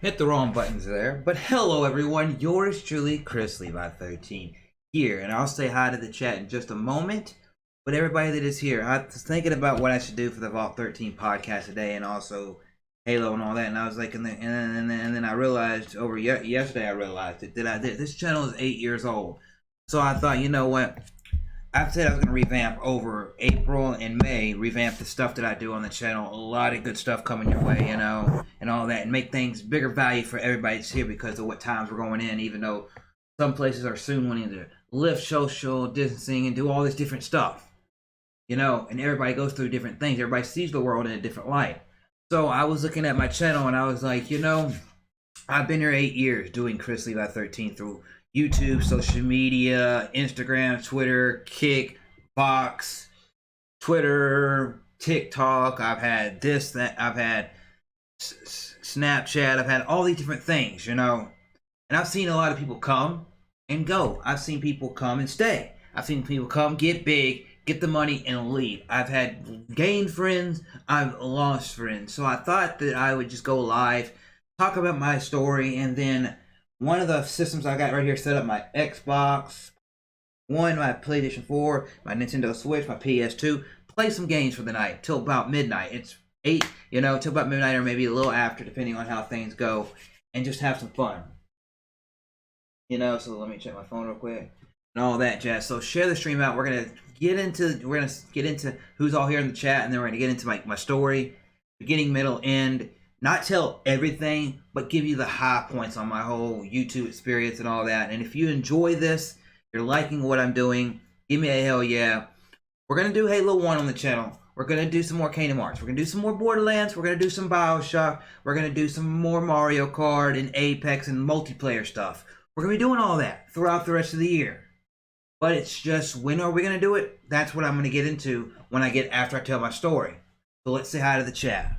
Hit the wrong buttons there. But hello everyone, yours truly, Chrislevi13 here. And I'll say hi to the chat in just a moment. But everybody that is here, I was thinking about what I should do for the Vault 13 podcast today and also Halo and all that. And I was like, and then I realized yesterday I realized it. This channel is 8 years old. So I thought, you know what? I said I was going to revamp over April and May, revamp the stuff that I do on the channel. A lot of good stuff coming your way, you know, and all that. And make things bigger value for everybody that's here because of what times we're going in, even though some places are soon wanting to lift social distancing and do all this different stuff. You know, and everybody goes through different things. Everybody sees the world in a different light. So I was looking at my channel and I was like, you know, I've been here 8 years doing Chrislevi13 through YouTube, social media, Instagram, Twitter, Kick, Box, Twitter, TikTok. I've had this, that. I've had Snapchat. I've had all these different things, you know. And I've seen a lot of people come and go. I've seen people come and stay. I've seen people come, get big, get the money, and leave. I've had gained friends. I've lost friends. So I thought that I would just go live, talk about my story, and then one of the systems I got right here set up, my Xbox One, my PlayStation 4, my Nintendo Switch, my PS2, play some games for the night till about midnight. It's 8, you know, till about midnight or maybe a little after, depending on how things go, and just have some fun. You know, so let me check my phone real quick and all that jazz. So share the stream out. We're gonna get into who's all here in the chat, and then we're gonna get into my story, beginning, middle, end. Not tell everything, but give you the high points on my whole YouTube experience and all that. And if you enjoy this, you're liking what I'm doing, give me a hell yeah. We're going to do Halo 1 on the channel. We're going to do some more Kingdom Hearts. We're going to do some more Borderlands. We're going to do some Bioshock. We're going to do some more Mario Kart and Apex and multiplayer stuff. We're going to be doing all that throughout the rest of the year. But it's just, when are we going to do it? That's what I'm going to get into when after I tell my story. So let's say hi to the chat.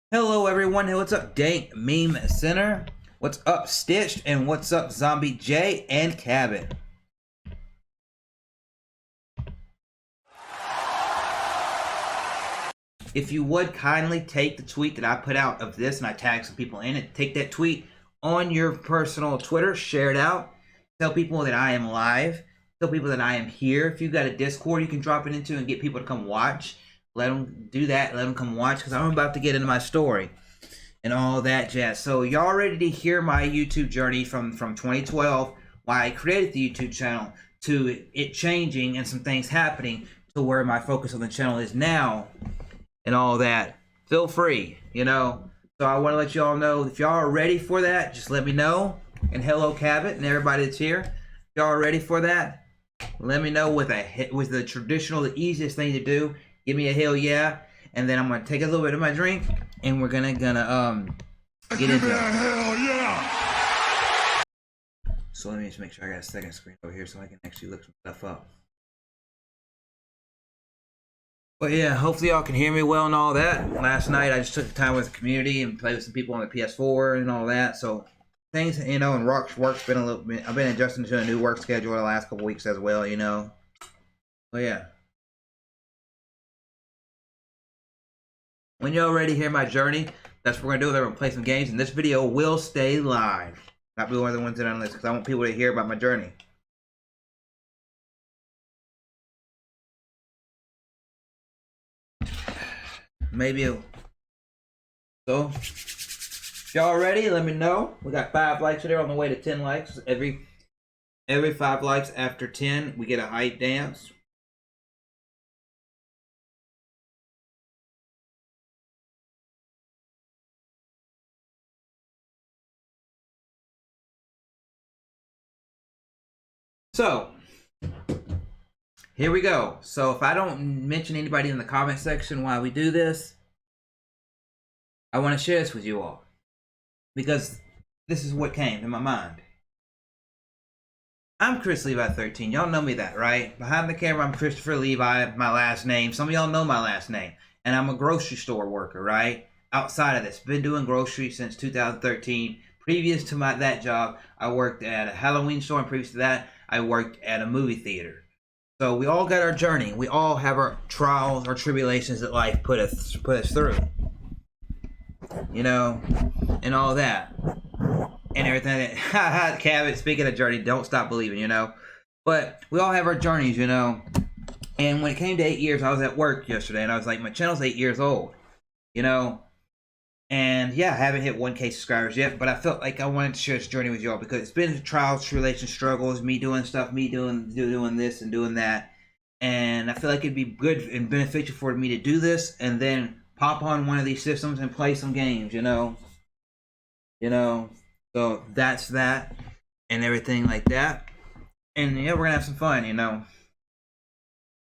Hello everyone, hey, what's up Dank Meme Center? What's up Stitched? And what's up Zombie J and Cabin? If you would kindly take the tweet that I put out of this and I tagged some people in it, take that tweet on your personal Twitter, share it out, tell people that I am live, tell people that I am here. If you've got a Discord you can drop it into and get people to come watch. Let them do that. Let them come watch because I'm about to get into my story and all that jazz. So y'all ready to hear my YouTube journey from 2012, why I created the YouTube channel, to it changing and some things happening to where my focus on the channel is now and all that. Feel free, you know. So I want to let y'all know, if y'all are ready for that, just let me know. And hello Cabot and everybody that's here. If y'all are ready for that, let me know with the traditional, the easiest thing to do. Give me a hell yeah, and then I'm gonna take a little bit of my drink, and we're gonna get into it. Hell yeah! So let me just make sure I got a second screen over here so I can actually look some stuff up. But yeah, hopefully y'all can hear me well and all that. Last night I just took the time with the community and played with some people on the PS4 and all that. So things, you know, and work's been a little bit. I've been adjusting to a new work schedule the last couple weeks as well, you know. But yeah. When y'all ready to hear my journey, that's what we're going to do. We're going to play some games, and this video will stay live. Not be one of the ones that on this, because I want people to hear about my journey. Maybe so, if y'all ready, let me know. We got 5 likes today, on the way to 10 likes. Every 5 likes after 10, we get a hype dance. So, here we go. So if I don't mention anybody in the comment section while we do this, I want to share this with you all. Because this is what came to my mind. I'm Chrislevi13. Y'all know me that, right? Behind the camera, I'm Christopher Levi, my last name. Some of y'all know my last name. And I'm a grocery store worker, right? Outside of this, been doing groceries since 2013. Previous to that job, I worked at a Halloween store, and previous to that, I worked at a movie theater. So we all got our journey. We all have our trials, our tribulations that life put us through. you know, and all that. And everything. Cabot, speaking of journey, don't stop believing, you know. But we all have our journeys, you know. And when it came to 8 years, I was at work yesterday, and I was like, my channel's 8 years old, you know. And yeah, I haven't hit 1K subscribers yet, but I felt like I wanted to share this journey with y'all because it's been trials, tribulations, struggles, me doing stuff, me doing this and doing that. And I feel like it'd be good and beneficial for me to do this and then pop on one of these systems and play some games, you know. So that's that and everything like that. And yeah, we're gonna have some fun, you know.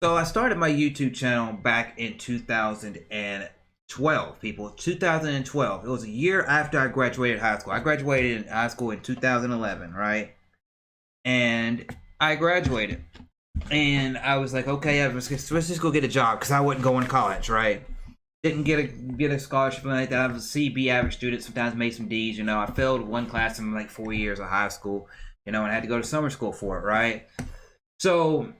So I started my YouTube channel back in 2012, people. 2012. It was a year after I graduated high school. I graduated high school in 2011, right? And I graduated. And I was like, okay, let's just go get a job because I wasn't going to college, right? Didn't get a scholarship or anything like that. I was a C, B average student. Sometimes made some D's, you know. I failed one class in like 4 years of high school, you know, and I had to go to summer school for it, right? So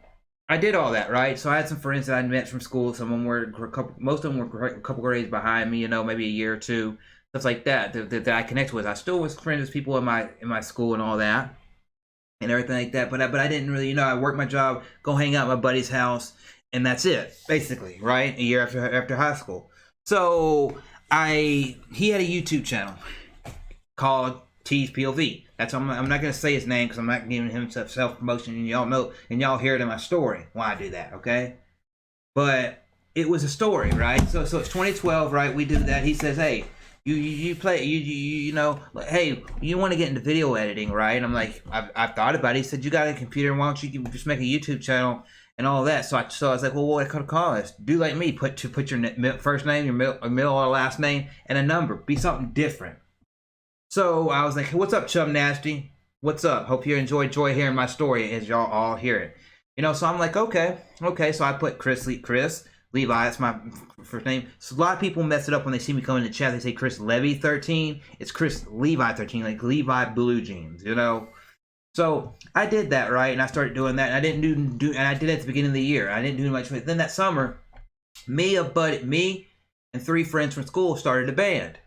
I did all that, right? So I had some friends that I met from school. Some of them were most of them were a couple grades behind me, you know, maybe a year or two, stuff like that that I connected with. I still was friends with people in my school and all that, and everything like that. But I didn't really, you know, I worked my job, go hang out at my buddy's house, and that's it, basically, right? A year after high school. So he had a YouTube channel called T's POV. That's I'm not gonna say his name because I'm not giving him self promotion, and y'all know and y'all hear it in my story why I do that, okay? But it was a story, right? So it's 2012, right? We do that. He says, hey, you play you know, like, hey, you want to get into video editing, right? And I'm like, I've thought about it. He said, you got a computer, why don't you just make a YouTube channel and all that? So I was like, well, what could I call this? Do like me, put your first name, your middle or last name, and a number. Be something different. So I was like, hey, what's up, Chum Nasty? What's up? Hope you enjoy hearing my story as y'all all hear it. You know, so I'm like, okay. So I put Chris Levi, that's my first name. So a lot of people mess it up when they see me come in the chat. They say Chrislevi13. It's Chrislevi13, like Levi Blue Jeans, you know. So I did that, right? And I started doing that. And I didn't do and I did it at the beginning of the year. I didn't do much of it. Then that summer, me and 3 friends from school started a band,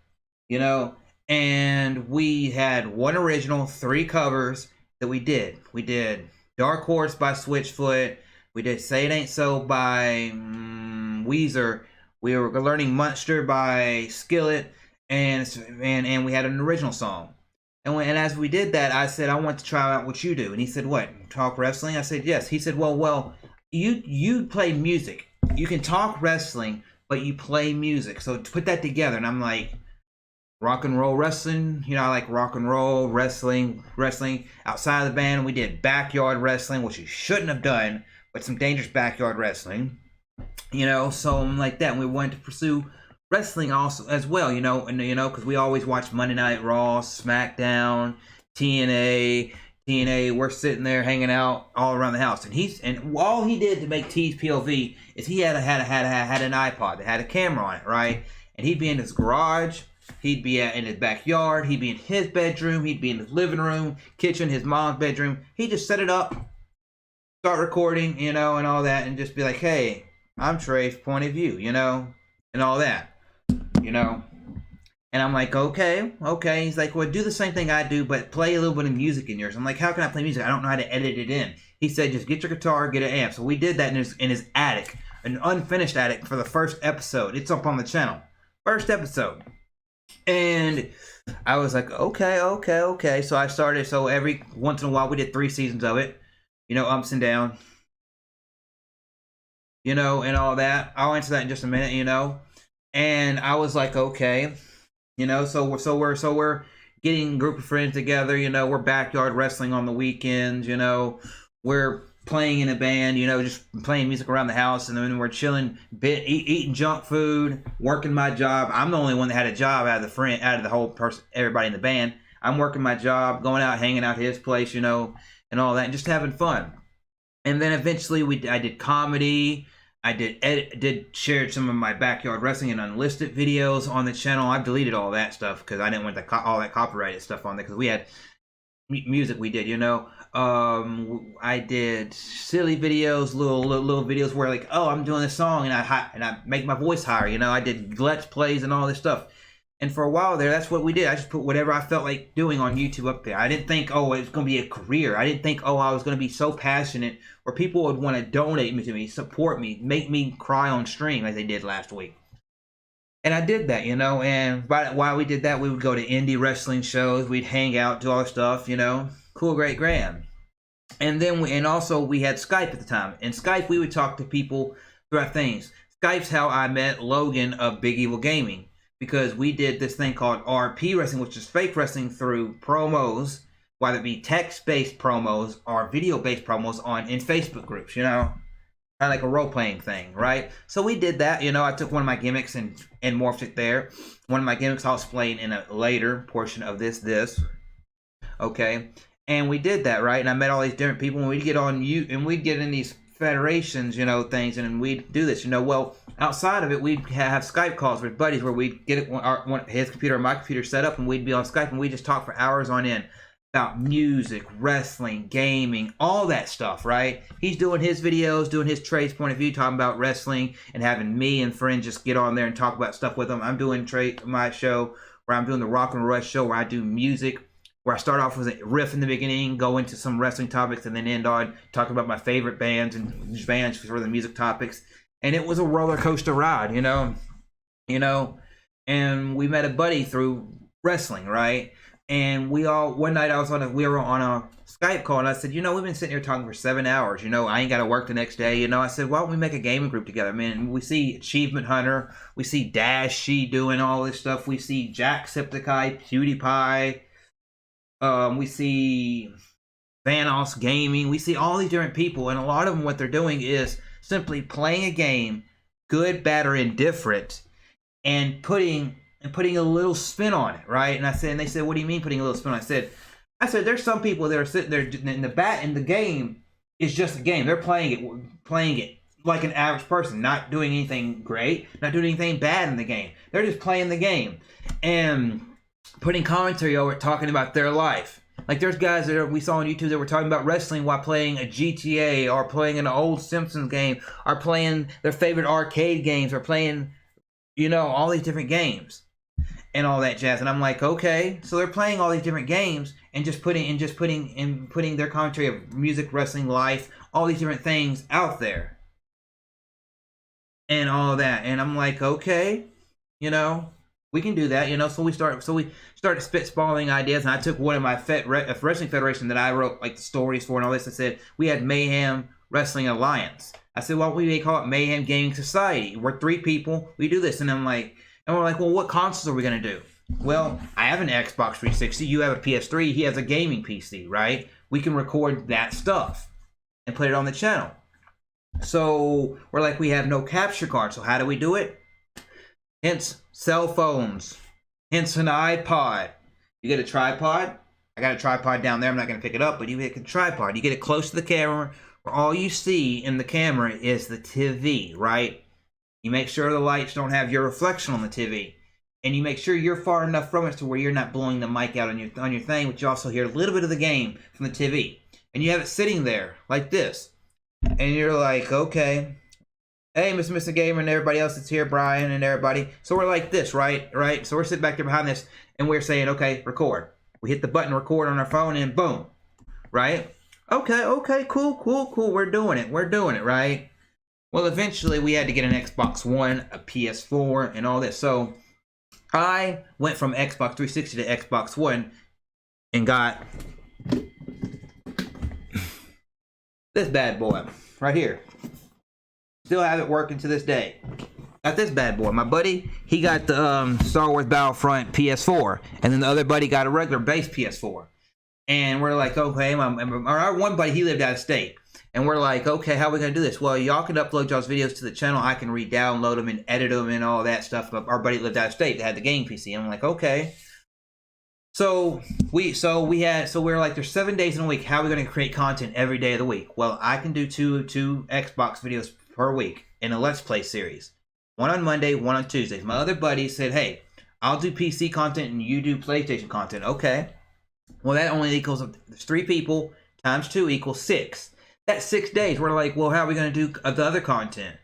you know. And we had 1 original, 3 covers that we did. We did Dark Horse by Switchfoot. We did Say It Ain't So by Weezer. We were learning Monster by Skillet. And we had an original song. And as we did that, I said, I want to try out what you do. And he said, what? Talk wrestling? I said, yes. He said, well, you play music. You can talk wrestling, but you play music. So to put that together. And I'm like, rock and roll wrestling, you know, I like rock and roll wrestling outside of the band. We did backyard wrestling, which you shouldn't have done, but some dangerous backyard wrestling, you know. So like that, and we wanted to pursue wrestling also as well, you know, and you know, because we always watch Monday Night Raw, SmackDown, TNA. We're sitting there hanging out all around the house, and all he did to make T's POV is he had an iPod that had a camera on it, right? And he'd be in his garage. He'd be in his backyard. He'd be in his bedroom. He'd be in his living room, kitchen, his mom's bedroom. He'd just set it up, start recording, you know, and all that, and just be like, hey, I'm Trey's point of view, you know, and all that, you know. And I'm like, okay. He's like, well, do the same thing I do, but play a little bit of music in yours. I'm like, how can I play music? I don't know how to edit it in. He said, just get your guitar, get an amp. So we did that in his attic, an unfinished attic for the first episode. It's up on the channel. First episode. And I was like, okay. So I started, so every once in a while we did 3 seasons of it, you know, ups and downs, you know, and all that. I'll answer that in just a minute, you know. And I was like, okay, you know, so we're getting a group of friends together, you know, we're backyard wrestling on the weekends, you know, we're playing in a band, you know, just playing music around the house, and then we're chilling, eating junk food, working my job. I'm the only one that had a job out of the whole person, everybody in the band. I'm working my job, going out, hanging out at his place, you know, and all that, and just having fun. And then eventually I did comedy. I did share some of my backyard wrestling and unlisted videos on the channel. I've deleted all that stuff because I didn't want all that copyrighted stuff on there, because we had music we did, you know. I did silly videos, little videos where like, oh, I'm doing this song and I make my voice higher, you know. I did let's plays and all this stuff, And for a while there, that's what we did. I just put whatever I felt like doing on YouTube up there. I didn't think, oh, it was going to be a career. I didn't think, oh, I was going to be so passionate where people would want to donate to me, support me, make me cry on stream like they did last week. And I did that, you know, and while we did that, we would go to indie wrestling shows. We'd hang out, do all the stuff, you know. Cool, great, grand. And then we had Skype at the time. And Skype, we would talk to people throughout things. Skype's how I met Logan of Big Evil Gaming. Because we did this thing called RP wrestling, which is fake wrestling through promos, whether it be text-based promos or video-based promos in Facebook groups, you know? Kind of like a role-playing thing, right? So we did that, you know. I took one of my gimmicks and morphed it there. One of my gimmicks I'll explain in a later portion of this. Okay? And we did that, right? And I met all these different people, and we'd get on and we'd get in these federations, you know, things, and we'd do this, you know. Well, outside of it, we'd have Skype calls with buddies where we'd get his computer or my computer set up, and we'd be on Skype, and we'd just talk for hours on end about music, wrestling, gaming, all that stuff, right? He's doing his videos, doing his trades point of view, talking about wrestling, and having me and friends just get on there and talk about stuff with him. I'm doing my show where I'm doing the Rock and Rush show where I do music, where I start off with a riff in the beginning, go into some wrestling topics, and then end on talking about my favorite bands and bands for the music topics. And it was a roller coaster ride, you know. And we met a buddy through wrestling, right? And one night we were on a Skype call, and I said, you know, we've been sitting here talking for 7 hours. You know, I ain't got to work the next day. You know, I said, why don't we make a gaming group together? I mean, we see Achievement Hunter, we see Dash doing all this stuff, we see Jacksepticeye, PewDiePie. We see Vanos Gaming. We see all these different people, and a lot of them, what they're doing is simply playing a game, good, bad, or indifferent, and putting a little spin on it, right? And they said, what do you mean putting a little spin on it? I said, there's some people that are sitting there in the game is just a game. They're playing it like an average person, not doing anything great, not doing anything bad in the game. They're just playing the game and putting commentary over it, talking about their life. Like there's guys that we saw on YouTube that were talking about wrestling while playing a GTA or playing an old Simpsons game or playing their favorite arcade games or playing, you know, all these different games and all that jazz. And I'm like, okay, so they're playing all these different games and putting their commentary of music, wrestling, life, all these different things out there and all that. And I'm like, okay, you know, we can do that, you know. So we started spitballing ideas, and I took one of my wrestling federation that I wrote like the stories for and all this. I said we had Mayhem Wrestling Alliance. I said, well, we call it Mayhem Gaming Society. We're 3 people. We do this, and we're like, well, what consoles are we gonna do? Well, I have an Xbox 360. You have a PS3. He has a gaming PC, right? We can record that stuff and put it on the channel. So we're like, we have no capture card. So how do we do it? Hence cell phones, hence an iPod. You get a tripod. I got a tripod down there. I'm not going to pick it up, but you get a tripod. You get it close to the camera, where all you see in the camera is the TV, right? You make sure the lights don't have your reflection on the TV, and you make sure you're far enough from it to where you're not blowing the mic out on your thing, but you also hear a little bit of the game from the TV, and you have it sitting there like this, and you're like, okay. Hey, Mr. Gamer and everybody else that's here, Brian and everybody. So we're like this, right? So we're sitting back there behind this, and we're saying, okay, record. We hit the button record on our phone, and boom, right? Okay, cool. We're doing it, right? Well, eventually we had to get an Xbox One, a PS4, and all this. So I went from Xbox 360 to Xbox One and got this bad boy right here. Still have it working to this day. Got this bad boy. My buddy, he got the Star Wars Battlefront PS4, and then the other buddy got a regular base PS4. And we're like, okay, our one buddy, he lived out of state, and we're like, okay, how are we gonna do this? Well, y'all can upload y'all's videos to the channel. I can re-download them and edit them and all that stuff. But our buddy lived out of state. They had the game PC. And I'm like, okay. So we're like, there's 7 days in a week. How are we going to create content every day of the week? Well, I can do two Xbox videos per week in a Let's Play series. One on Monday, one on Tuesdays. My other buddy said, hey, I'll do PC content and you do PlayStation content. Okay. Well, that only equals, there's 3 people times 2 equals 6. That's 6 days. We're like, well, how are we going to do the other content?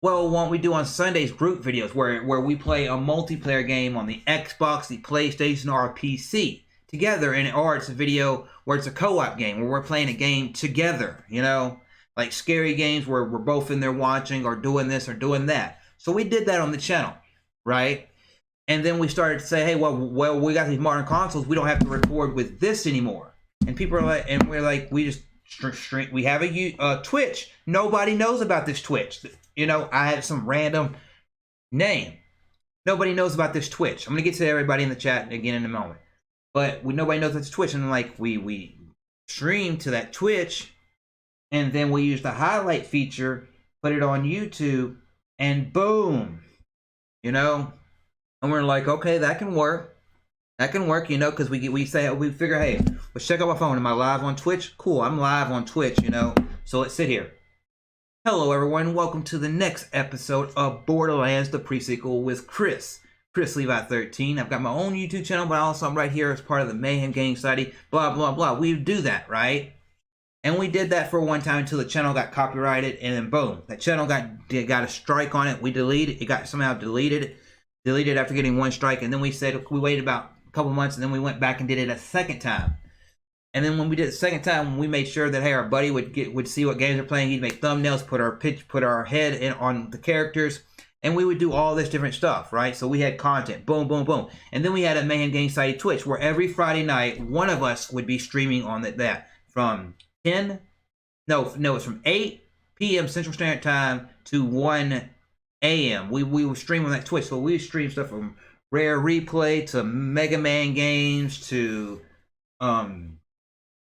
Well, what we do on Sundays, group videos where we play a multiplayer game on the Xbox, the PlayStation, or a PC together, or it's a video where it's a co-op game where we're playing a game together, you know, like scary games where we're both in there watching or doing this or doing that. So we did that on the channel, right? And then we started to say, hey, well, we got these modern consoles, we don't have to record with this anymore. And people are like, and we're like, we just we have a Twitch. Nobody knows about this Twitch. You know, I have some random name. Nobody knows about this Twitch. I'm gonna get to everybody in the chat again in a moment. But nobody knows it's Twitch, and like we stream to that Twitch, and then we use the highlight feature, put it on YouTube, and boom, you know. And we're like, okay, that can work. That can work, you know, because we figure, hey, let's check out my phone. Am I live on Twitch? Cool, I'm live on Twitch, you know. So let's sit here. Hello, everyone. Welcome to the next episode of Borderlands, the pre-sequel with Chrislevi13. I've got my own YouTube channel, but also I'm right here as part of the Mayhem Gaming Society, blah, blah, blah. We do that, right? And we did that for one time until the channel got copyrighted, and then boom, that channel got a strike on it. We deleted it. Got somehow deleted after getting one strike, and then we waited about a couple months, and then we went back and did it a second time. And then when we did it the second time, we made sure that, hey, our buddy would see what games we're playing. He'd make thumbnails, put our head in on the characters, and we would do all this different stuff, right? So we had content, boom, boom, boom. And then we had a Mayhem Gaming Society Twitch, where every Friday night, one of us would be streaming on that from it's from 8 p.m. Central Standard Time to 1 a.m. We would stream on that Twitch. So we would stream stuff from Rare Replay to Mega Man games to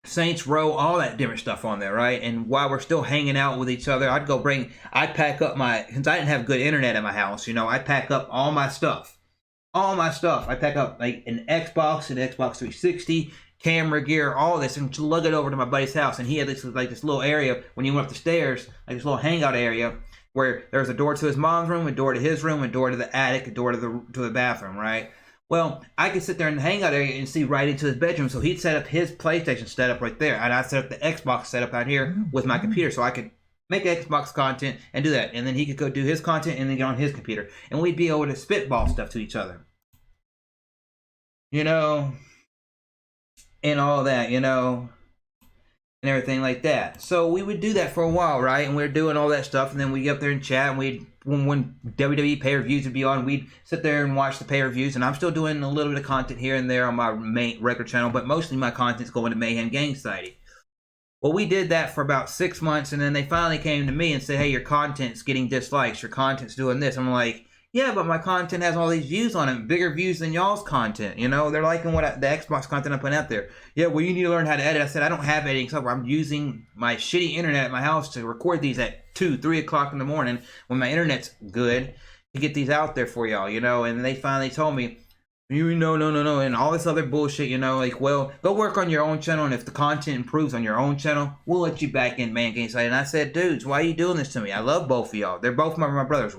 Saints Row, all that different stuff on there, right? And while we're still hanging out with each other, I'd pack up since I didn't have good internet at my house, you know, I'd pack up all my stuff. I pack up like an Xbox 360, camera gear, all this, and lug it over to my buddy's house. And he had this little area when you went up the stairs, like this little hangout area, where there was a door to his mom's room, a door to his room, a door to the attic, a door to the bathroom, right? Well, I could sit there in the hangout area and see right into his bedroom. So he'd set up his PlayStation setup right there, and I set up the Xbox setup out here with my computer, so I could make Xbox content and do that. And then he could go do his content and then get on his computer, and we'd be able to spitball stuff to each other, you know, and all that, you know, and everything like that. So we would do that for a while, right? And we were doing all that stuff, and then we'd get up there and chat, and when WWE pay-per-views would be on, we'd sit there and watch the pay-per-views. And I'm still doing a little bit of content here and there on my main record channel, but mostly my content's going to Mayhem Gaming Society. Well, we did that for about 6 months, and then they finally came to me and said, hey, your content's getting dislikes, your content's doing this. I'm like, yeah, but my content has all these views on it, bigger views than y'all's content. You know, they're liking the Xbox content I'm putting out there. Yeah, well, you need to learn how to edit. I said, I don't have editing software. I'm using my shitty internet at my house to record these at 2, 3 o'clock in the morning when my internet's good to get these out there for y'all, you know. And they finally told me, no, and all this other bullshit, you know, like, well, go work on your own channel, and if the content improves on your own channel, we'll let you back in Mayhem Gaming Society. And I said, dudes, why are you doing this to me? I love both of y'all. They're both my brothers,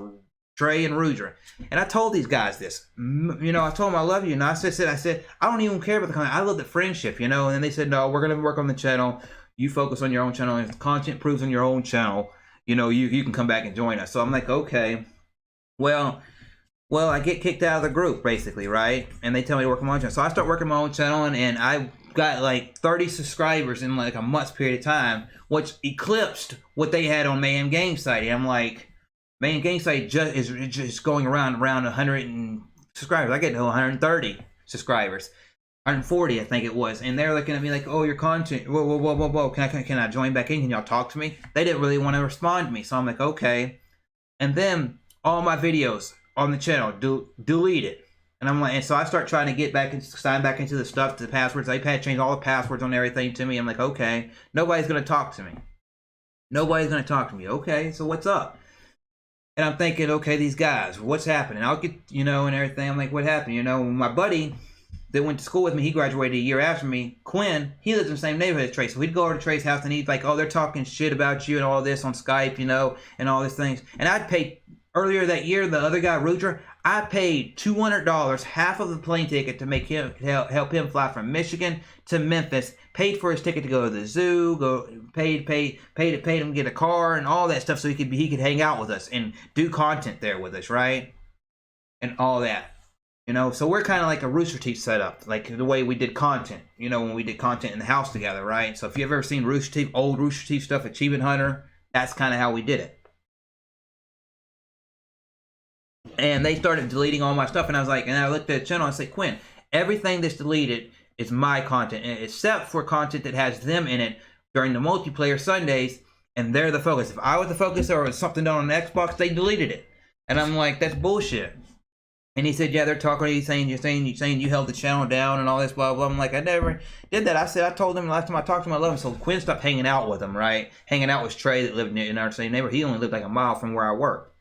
Trey and Rudra. And I told these guys this, you know, I told them I love you, and I said, I don't even care about the content. I love the friendship, you know. And then they said, no, we're going to work on the channel. You focus on your own channel, and if the content improves on your own channel, you know, you can come back and join us. So I'm like, okay, well, I get kicked out of the group, basically, right? And they tell me to work on my own channel. So I start working my own channel, and I got like 30 subscribers in like a month's period of time, which eclipsed what they had on Mayhem Gaming Society. I'm like, Mayhem Gaming Society is just going around 100 subscribers. I get to 130 subscribers. 140, I think it was. And they're looking at me like, oh, your content, whoa. Can I join back in? Can y'all talk to me? They didn't really want to respond to me. So I'm like, okay. And then all my videos on the channel, deleted. And so I start trying to get back and sign back into the stuff, the passwords. They changed all the passwords on everything to me. I'm like, okay, nobody's going to talk to me. Okay, so what's up? And I'm thinking, okay, these guys, what's happening? I'll get, you know, and everything. I'm like, what happened? You know, my buddy that went to school with me, he graduated a year after me, Quinn, he lives in the same neighborhood as Trey. So we'd go over to Trey's house, and he'd like, oh, they're talking shit about you and all this on Skype, you know, and all these things. And I'd pay earlier that year, the other guy, Rudra, I paid $200, half of the plane ticket, to make him help him fly from Michigan to Memphis. Paid for his ticket to go to the zoo. Paid him to get a car and all that stuff so he could hang out with us and do content there with us, right? And all that. You know, so we're kind of like a Rooster Teeth setup, like the way we did content, you know, when we did content in the house together, right? So if you've ever seen Rooster Teeth, old Rooster Teeth stuff, Achievement Hunter, that's kind of how we did it. And they started deleting all my stuff, and I was like, and I looked at the channel and I said, Quinn, everything that's deleted is my content, except for content that has them in it during the multiplayer Sundays, and they're the focus. If I was the focus or it was something done on the Xbox, they deleted it. And I'm like, that's bullshit. And he said, yeah, they're talking to you, saying you held the channel down and all this, blah, blah. I'm like, I never did that. I told him last time I talked to him, I love him. So Quinn stopped hanging out with him, right? Hanging out with Trey that lived in our same neighborhood. He only lived like a mile from where I worked.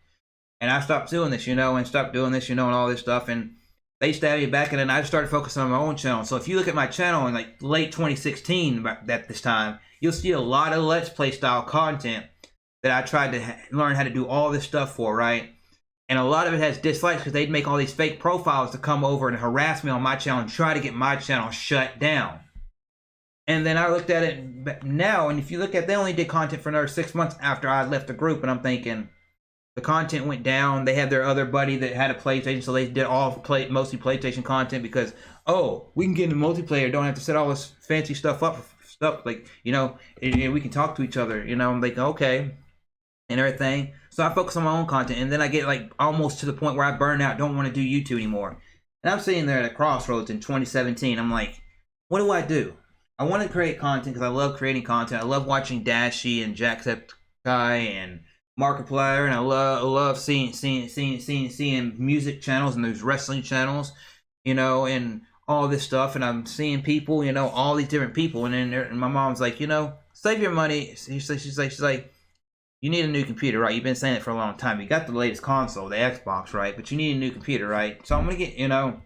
And I stopped doing this, you know, and all this stuff. And they stabbed me back, and then I started focusing on my own channel. So if you look at my channel in like late 2016, at this time, you'll see a lot of Let's Play style content that I tried to learn how to do all this stuff for, right? And a lot of it has dislikes because they'd make all these fake profiles to come over and harass me on my channel and try to get my channel shut down. And then I looked at it now, and if you look at, they only did content for another 6 months after I left the group, and I'm thinking, the content went down. They had their other buddy that had a PlayStation, so they did mostly PlayStation content because, oh, we can get into multiplayer, don't have to set all this fancy stuff up, like, you know, we can talk to each other, you know. I'm like, okay, and everything. So I focus on my own content, and then I get like almost to the point where I burn out, don't want to do YouTube anymore. And I'm sitting there at a crossroads in 2017. I'm like, what do I do? I want to create content because I love creating content. I love watching Dashy and Jacksepticeye and Markiplier, and I love seeing music channels and those wrestling channels, you know, and all this stuff. And I'm seeing people, you know, all these different people. And then my mom's like, you know, save your money. She's like, you need a new computer, right? You've been saying it for a long time. You got the latest console, the Xbox, right? But you need a new computer, right? So I'm going to get, you know.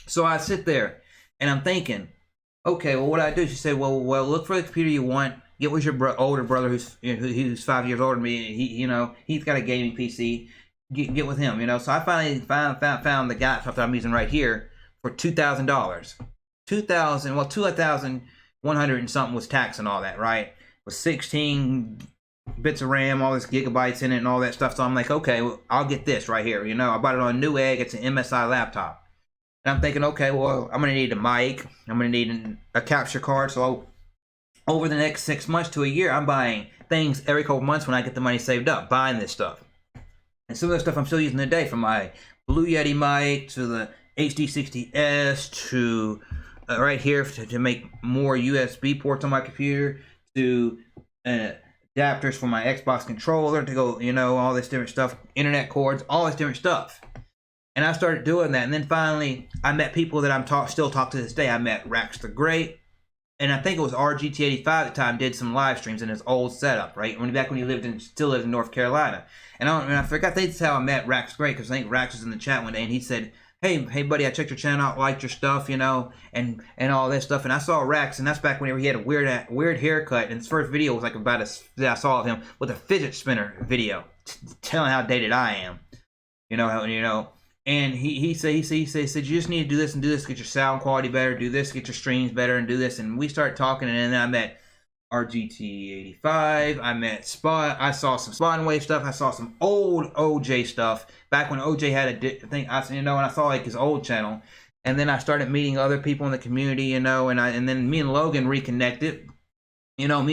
So I sit there and I'm thinking, okay, well, what do I do? She said, well, look for the computer you want. Get with your older brother who's 5 years older than me. He, you know, he's got a gaming PC. Get with him, you know. So I finally found the laptop that I'm using right here for $2,000. 2,100 and something was tax and all that, right? With 16 bits of RAM, all this gigabytes in it and all that stuff. So I'm like, okay, well, I'll get this right here. You know, I bought it on Newegg. It's an MSI laptop. And I'm thinking, okay, well, I'm going to need a mic. I'm going to need a capture card. So over the next 6 months to a year, I'm buying things every couple months when I get the money saved up, buying this stuff. And some of the stuff I'm still using today, from my Blue Yeti mic to the HD60S to right here to make more USB ports on my computer, to adapters for my Xbox controller to go, you know, all this different stuff, internet cords, all this different stuff. And I started doing that. And then finally, I met people that I'm still talk to this day. I met Rax the Great. And I think it was RGT85 at the time, did some live streams in his old setup, right? Back when he still lived in North Carolina. And I forgot that's how I met Rax Great, because I think Rax was in the chat one day, and he said, hey buddy, I checked your channel out, liked your stuff, you know, and all this stuff. And I saw Rax, and that's back whenever he had a weird haircut. And his first video was like that I saw of him with a fidget spinner video, telling how dated I am, you know. And he said you just need to do this and do this to get your sound quality better, do this, get your streams better, and do this. And we started talking, and then I met RGT85. I met Spot. I saw some Spot and Wave stuff. I saw some old OJ stuff back when OJ had a thing. And I saw like his old channel. And then I started meeting other people in the community, you know. And then me and Logan reconnected. You know,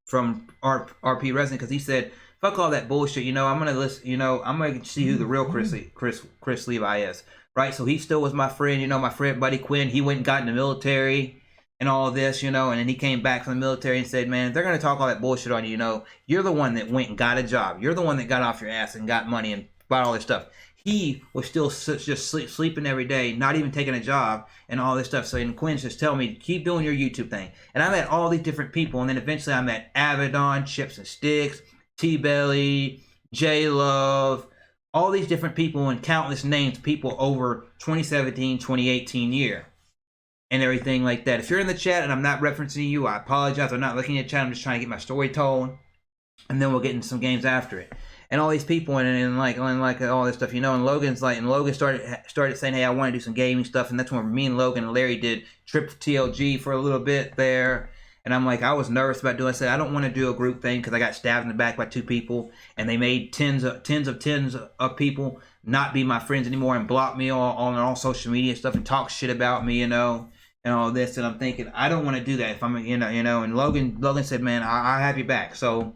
from RP Resident, because he said, fuck all that bullshit, you know, I'm gonna listen, you know, I'm gonna see who the real Chris Levi is, right? So he still was my friend, you know, my friend buddy Quinn. He went and got in the military and all this, you know, and then he came back from the military and said, man, they're gonna talk all that bullshit on you, you know. You're the one that went and got a job. You're the one that got off your ass and got money and bought all this stuff. He was still just sleeping every day, not even taking a job and all this stuff. So and Quinn's just telling me, keep doing your YouTube thing. And I met all these different people, and then eventually I met Abaddon, Chips and Sticks, T-Belly, J-Love, all these different people and countless names, people over 2017, 2018 year and everything like that. If you're in the chat and I'm not referencing you, I apologize. I'm not looking at the chat. I'm just trying to get my story told, and then we'll get into some games after it. and all these people and like all this stuff, you know. And Logan started saying, hey, I want to do some gaming stuff, and that's when me and Logan and Larry did Trip TLG for a little bit there. And I'm like, I was nervous about doing it. I said, I don't want to do a group thing because I got stabbed in the back by 2 people, and they made tens of people not be my friends anymore and block me on all social media stuff and talk shit about me, you know, and all this. And I'm thinking, I don't want to do that if I'm, you know. And Logan said, man, I have you back. So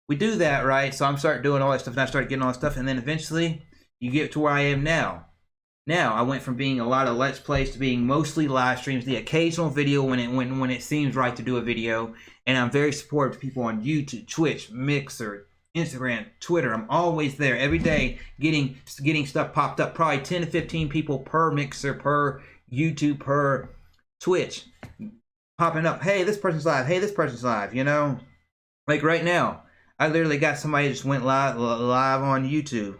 we do that, right? So I'm starting doing all that stuff, and I started getting all that stuff, and then eventually you get to where I am now. Now I went from being a lot of Let's Plays to being mostly live streams, the occasional video when it seems right to do a video, and I'm very supportive of people on YouTube, Twitch, Mixer, Instagram, Twitter. I'm always there every day getting stuff popped up. Probably 10 to 15 people per Mixer, per YouTube, per Twitch popping up. Hey, this person's live. Hey, this person's live. You know, like right now, I literally got somebody just went live on YouTube.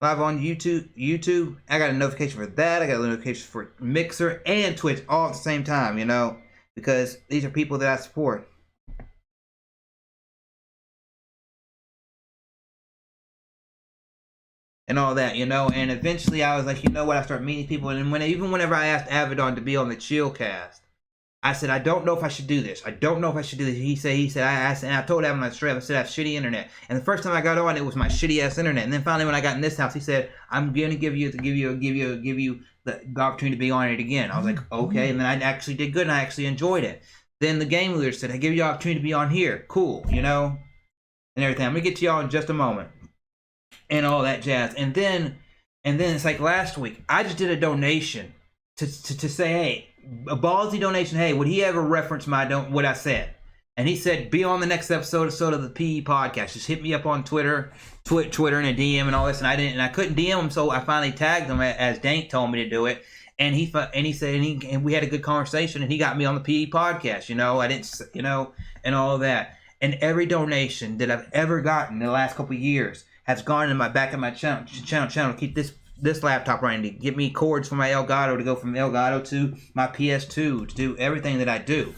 Live on YouTube. I got a notification for that. I got a notification for Mixer and Twitch all at the same time, you know, because these are people that I support. And all that, you know. And eventually I was like, you know what, I started meeting people. And whenever I asked Avedon to be on the Chillcast, I said, I don't know if I should do this. I don't know if I should do this. He said, and I told him on straight, I said, I have shitty internet. And the first time I got on, it was my shitty ass internet. And then finally, when I got in this house, he said, I'm going to give you the opportunity to be on it again. I was like, okay. And then I actually did good, and I actually enjoyed it. Then the game leader said, I give you the opportunity to be on here. Cool, you know, and everything. I'm going to get to y'all in just a moment. And all that jazz. And then it's like last week, I just did a donation to say, hey, a ballsy donation. Hey, would he ever reference what I said? And he said, be on the next episode of the PE podcast. Just hit me up on Twitter and a DM and all this. And I couldn't DM him, so I finally tagged him as Dank told me to do it. And he said, and we had a good conversation, and he got me on the PE podcast. You know, I didn't, you know, and all of that. And every donation that I've ever gotten in the last couple of years has gone in my back of my channel to keep this laptop running, to get me cords for my Elgato, to go from Elgato to my PS2, to do everything that I do.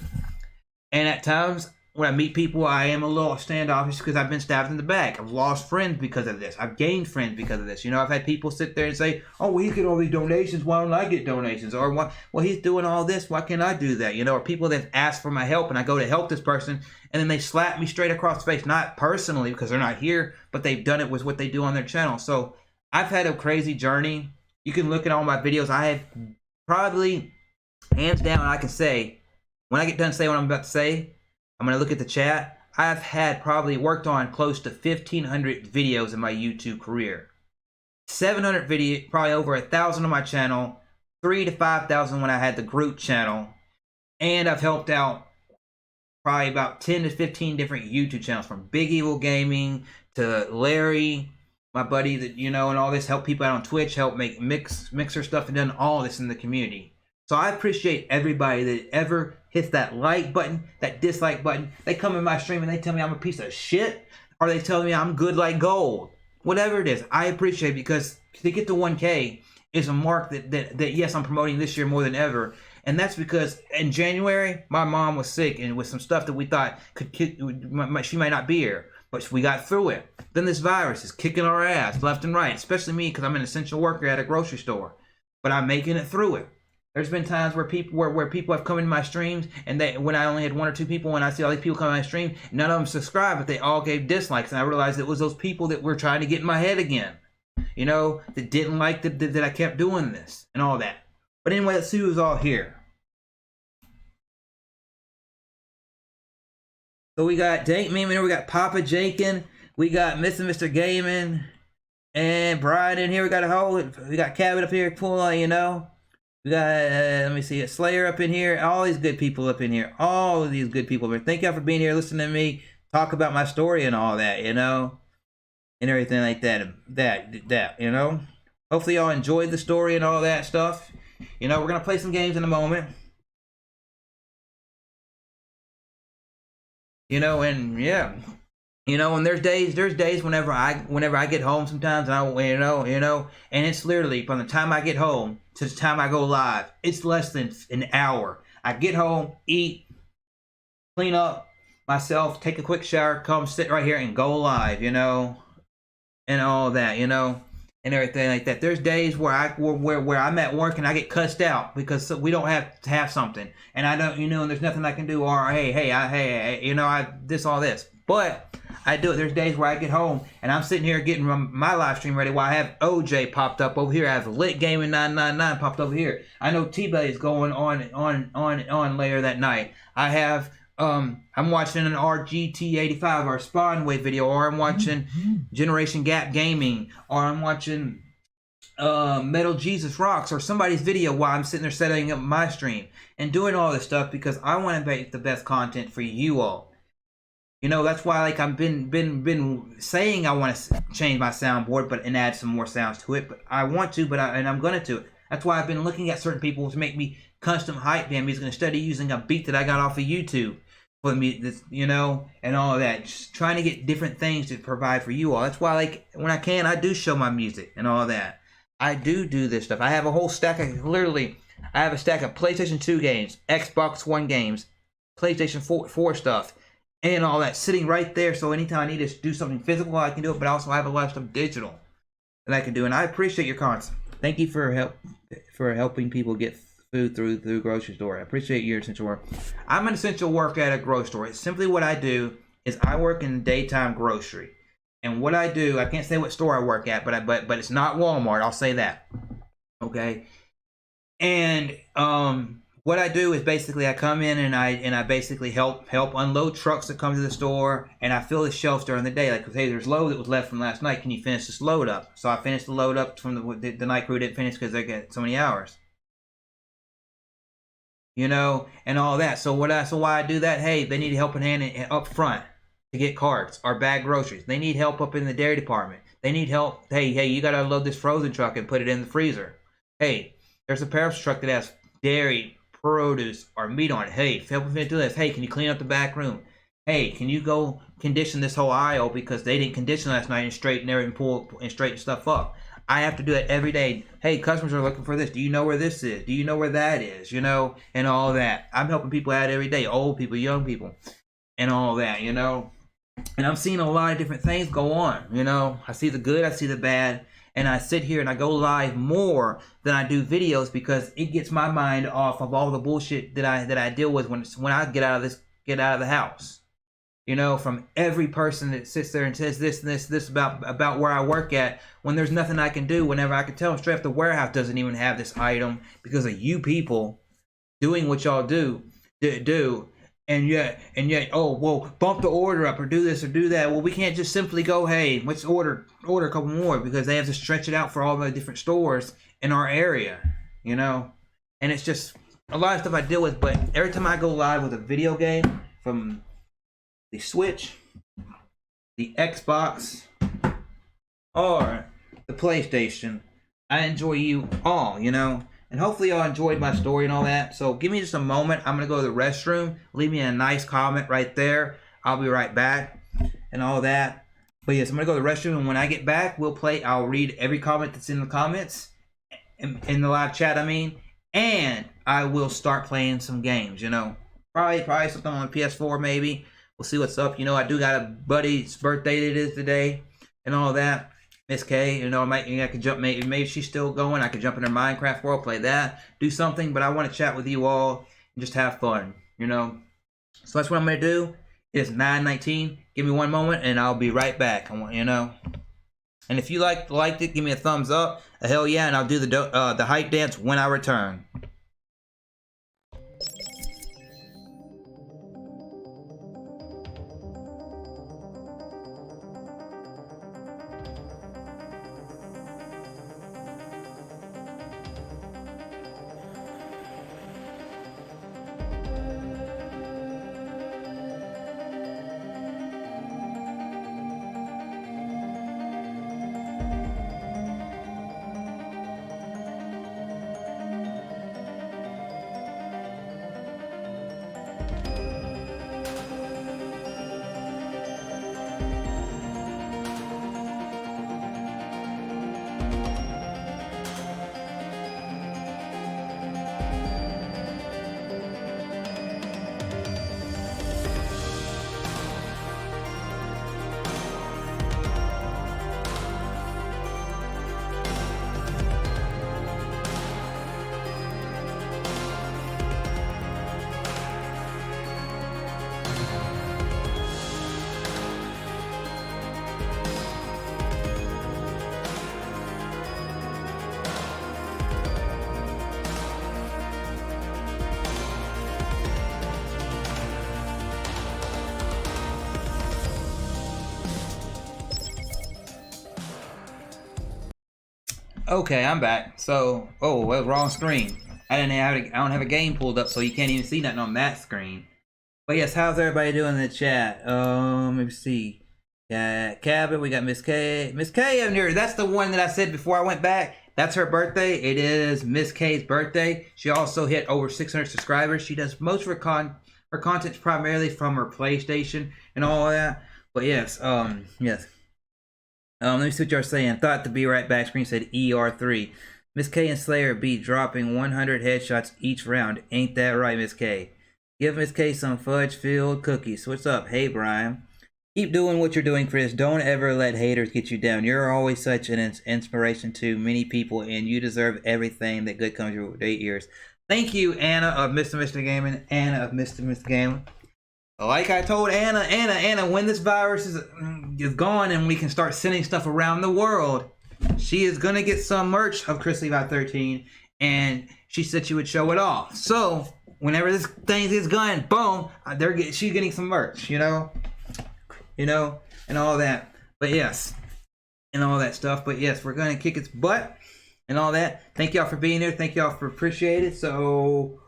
And at times when I meet people, I am a little standoffish because I've been stabbed in the back. I've lost friends because of this. I've gained friends because of this. You know, I've had people sit there and say, oh, well, you get all these donations. Why don't I get donations? Or, well, he's doing all this. Why can't I do that? You know, or people that ask for my help, and I go to help this person, and then they slap me straight across the face. Not personally because they're not here, but they've done it with what they do on their channel. So I've had a crazy journey. You can look at all my videos. I have probably, hands down, I can say, when I get done saying what I'm about to say, I'm going to look at the chat. I've had probably worked on close to 1,500 videos in my YouTube career. 700 videos, probably over 1,000 on my channel. 3,000 to 5,000 when I had the group channel. And I've helped out probably about 10 to 15 different YouTube channels, from Big Evil Gaming to Larry, my buddy, that, you know, and all this. Help people out on Twitch, help make Mixer stuff, and done all this in the community. So I appreciate everybody that ever hits that like button, that dislike button. They come in my stream and they tell me I'm a piece of shit, or they tell me I'm good like gold. Whatever it is, I appreciate it, because to get to 1K is a mark that yes, I'm promoting this year more than ever. And that's because in January, my mom was sick and with some stuff that we thought she might not be here. But we got through it. Then this virus is kicking our ass left and right, especially me because I'm an essential worker at a grocery store. But I'm making it through it. There's been times where people have come into my streams, and when I only had 1 or 2 people, and I see all these people come in my stream, none of them subscribed, but they all gave dislikes, and I realized it was those people that were trying to get in my head again. You know, that didn't like that I kept doing this and all that. But anyway, let's see who's all here. So we got Dank Meme in here, we got Papa Jakin, we got Mr. Gaming, and Brian in here. We got Cabot up here, cool, you know. We got, let me see, a Slayer up in here. All these good people up in here. All of these good people. But thank y'all for being here, listening to me talk about my story and all that, you know, and everything like that, you know. Hopefully y'all enjoyed the story and all that stuff. You know, we're gonna play some games in a moment. You know, and yeah. You know, and there's days whenever I get home sometimes, and you know, and it's literally from the time I get home to the time I go live, it's less than an hour. I get home, eat, clean up myself, take a quick shower, come sit right here and go live, you know, and all that, you know, and everything like that. There's days where where I'm at work and I get cussed out because we don't have something, and I don't, you know, and there's nothing I can do, or hey, you know, all this, but I do it. There's days where I get home and I'm sitting here getting my live stream ready while I have OJ popped up over here. I have Lit Gaming 999 popped over here. I know T-Belly's going on later that night. I have I'm watching an RGT85 or Spawn Wave video, or I'm watching Generation Gap Gaming, or I'm watching Metal Jesus Rocks or somebody's video while I'm sitting there setting up my stream and doing all this stuff because I want to make the best content for you all. You know, that's why, like, I've been saying I want to change my soundboard, but and add some more sounds to it. But I want to, and I'm gonna do it. That's why I've been looking at certain people to make me custom hype band music instead of using a beat that I got off of YouTube for me, you know, and all of that. Just trying to get different things to provide for you all. That's why, like, when I can, I do show my music and all that. I do this stuff. I have a whole stack of I have a stack of PlayStation 2 games, Xbox One games, PlayStation 4 stuff, and all that sitting right there. So anytime I need to do something physical, I can do it. But also I have a lot of stuff digital that I can do. And I appreciate your comments. Thank you for helping people get food through grocery store. I appreciate your essential work. I'm an essential worker at a grocery store. It's simply what I do is I work in daytime grocery. And what I do, I can't say what store I work at, but it's not Walmart. I'll say that. Okay. And what I do is basically I come in and I basically help unload trucks that come to the store, and I fill the shelves during the day. Like, hey, there's load that was left from last night. Can you finish this load up? So I finished the load up from the night crew didn't finish because they got so many hours. You know, and all that. So why I do that? Hey, they need help in hand up front to get carts or bag groceries. They need help up in the dairy department. They need help. Hey, you got to unload this frozen truck and put it in the freezer. Hey, there's a Paris truck that has dairy, produce, or meat on it. Hey, help me do this. Hey, can you clean up the back room? Hey, can you go condition this whole aisle because they didn't condition last night and straighten everything, pull and straighten stuff up. I have to do it every day. Hey, customers are looking for this. Do you know where this is? Do you know where that is? You know, and all that. I'm helping people out every day. Old people, young people, and all that, you know. And I'm seeing a lot of different things go on, you know. I see the good, I see the bad. And I sit here and I go live more than I do videos because it gets my mind off of all the bullshit that I deal with when I get out of the house. You know, from every person that sits there and says this and this about where I work at, when there's nothing I can do. Whenever I can tell them straight up, the warehouse doesn't even have this item because of you people doing what y'all do. And yet, oh, well, bump the order up or do this or do that. Well, we can't just simply go, hey, let's order a couple more, because they have to stretch it out for all the different stores in our area, you know? And it's just a lot of stuff I deal with, but every time I go live with a video game from the Switch, the Xbox, or the PlayStation, I enjoy you all, you know? And hopefully y'all enjoyed my story and all that. So give me just a moment. I'm going to go to the restroom. Leave me a nice comment right there. I'll be right back and all that. But yes, I'm going to go to the restroom. And when I get back, I'll read every comment that's in the comments. In the live chat, I mean. And I will start playing some games, you know. Probably something on the PS4 maybe. We'll see what's up. You know, I do got a buddy's birthday it is today. And all that. Miss K, you know, I could jump. Maybe she's still going. I could jump in her Minecraft world, play that, do something. But I want to chat with you all and just have fun, you know. So that's what I'm gonna do. It's 9:19. Give me one moment, and I'll be right back. You know. And if you liked it, give me a thumbs up, a hell yeah, and I'll do the hype dance when I return. Okay, I'm back. So, oh, well, wrong screen. I don't have a game pulled up, so you can't even see nothing on that screen. But yes, how's everybody doing in the chat? Let me see. Yeah, Cabot, we got Miss K. Miss K in here. That's the one that I said before I went back. That's her birthday. It is Miss K's birthday. She also hit over 600 subscribers. She does most of her content's primarily from her PlayStation and all that. But yes, yes. Let me see what you're saying. Thought to be right back. Screen said ER3. Miss K and Slayer be dropping 100 headshots each round. Ain't that right, Miss K? Give Miss K some fudge-filled cookies. What's up? Hey, Brian. Keep doing what you're doing, Chris. Don't ever let haters get you down. You're always such an inspiration to many people, and you deserve everything that good comes your 8 years. Thank you, Anna of Mr. Gaming. Anna of Mr. Gaming. Like I told Anna, when this virus is gone and we can start sending stuff around the world, she is gonna get some merch of Chrislevi13, and she said she would show it off. So whenever this thing is gone, boom, she's getting some merch, you know, and all that. But yes, and all that stuff. But yes, we're gonna kick its butt and all that. Thank y'all for being here. Thank y'all for appreciate it. So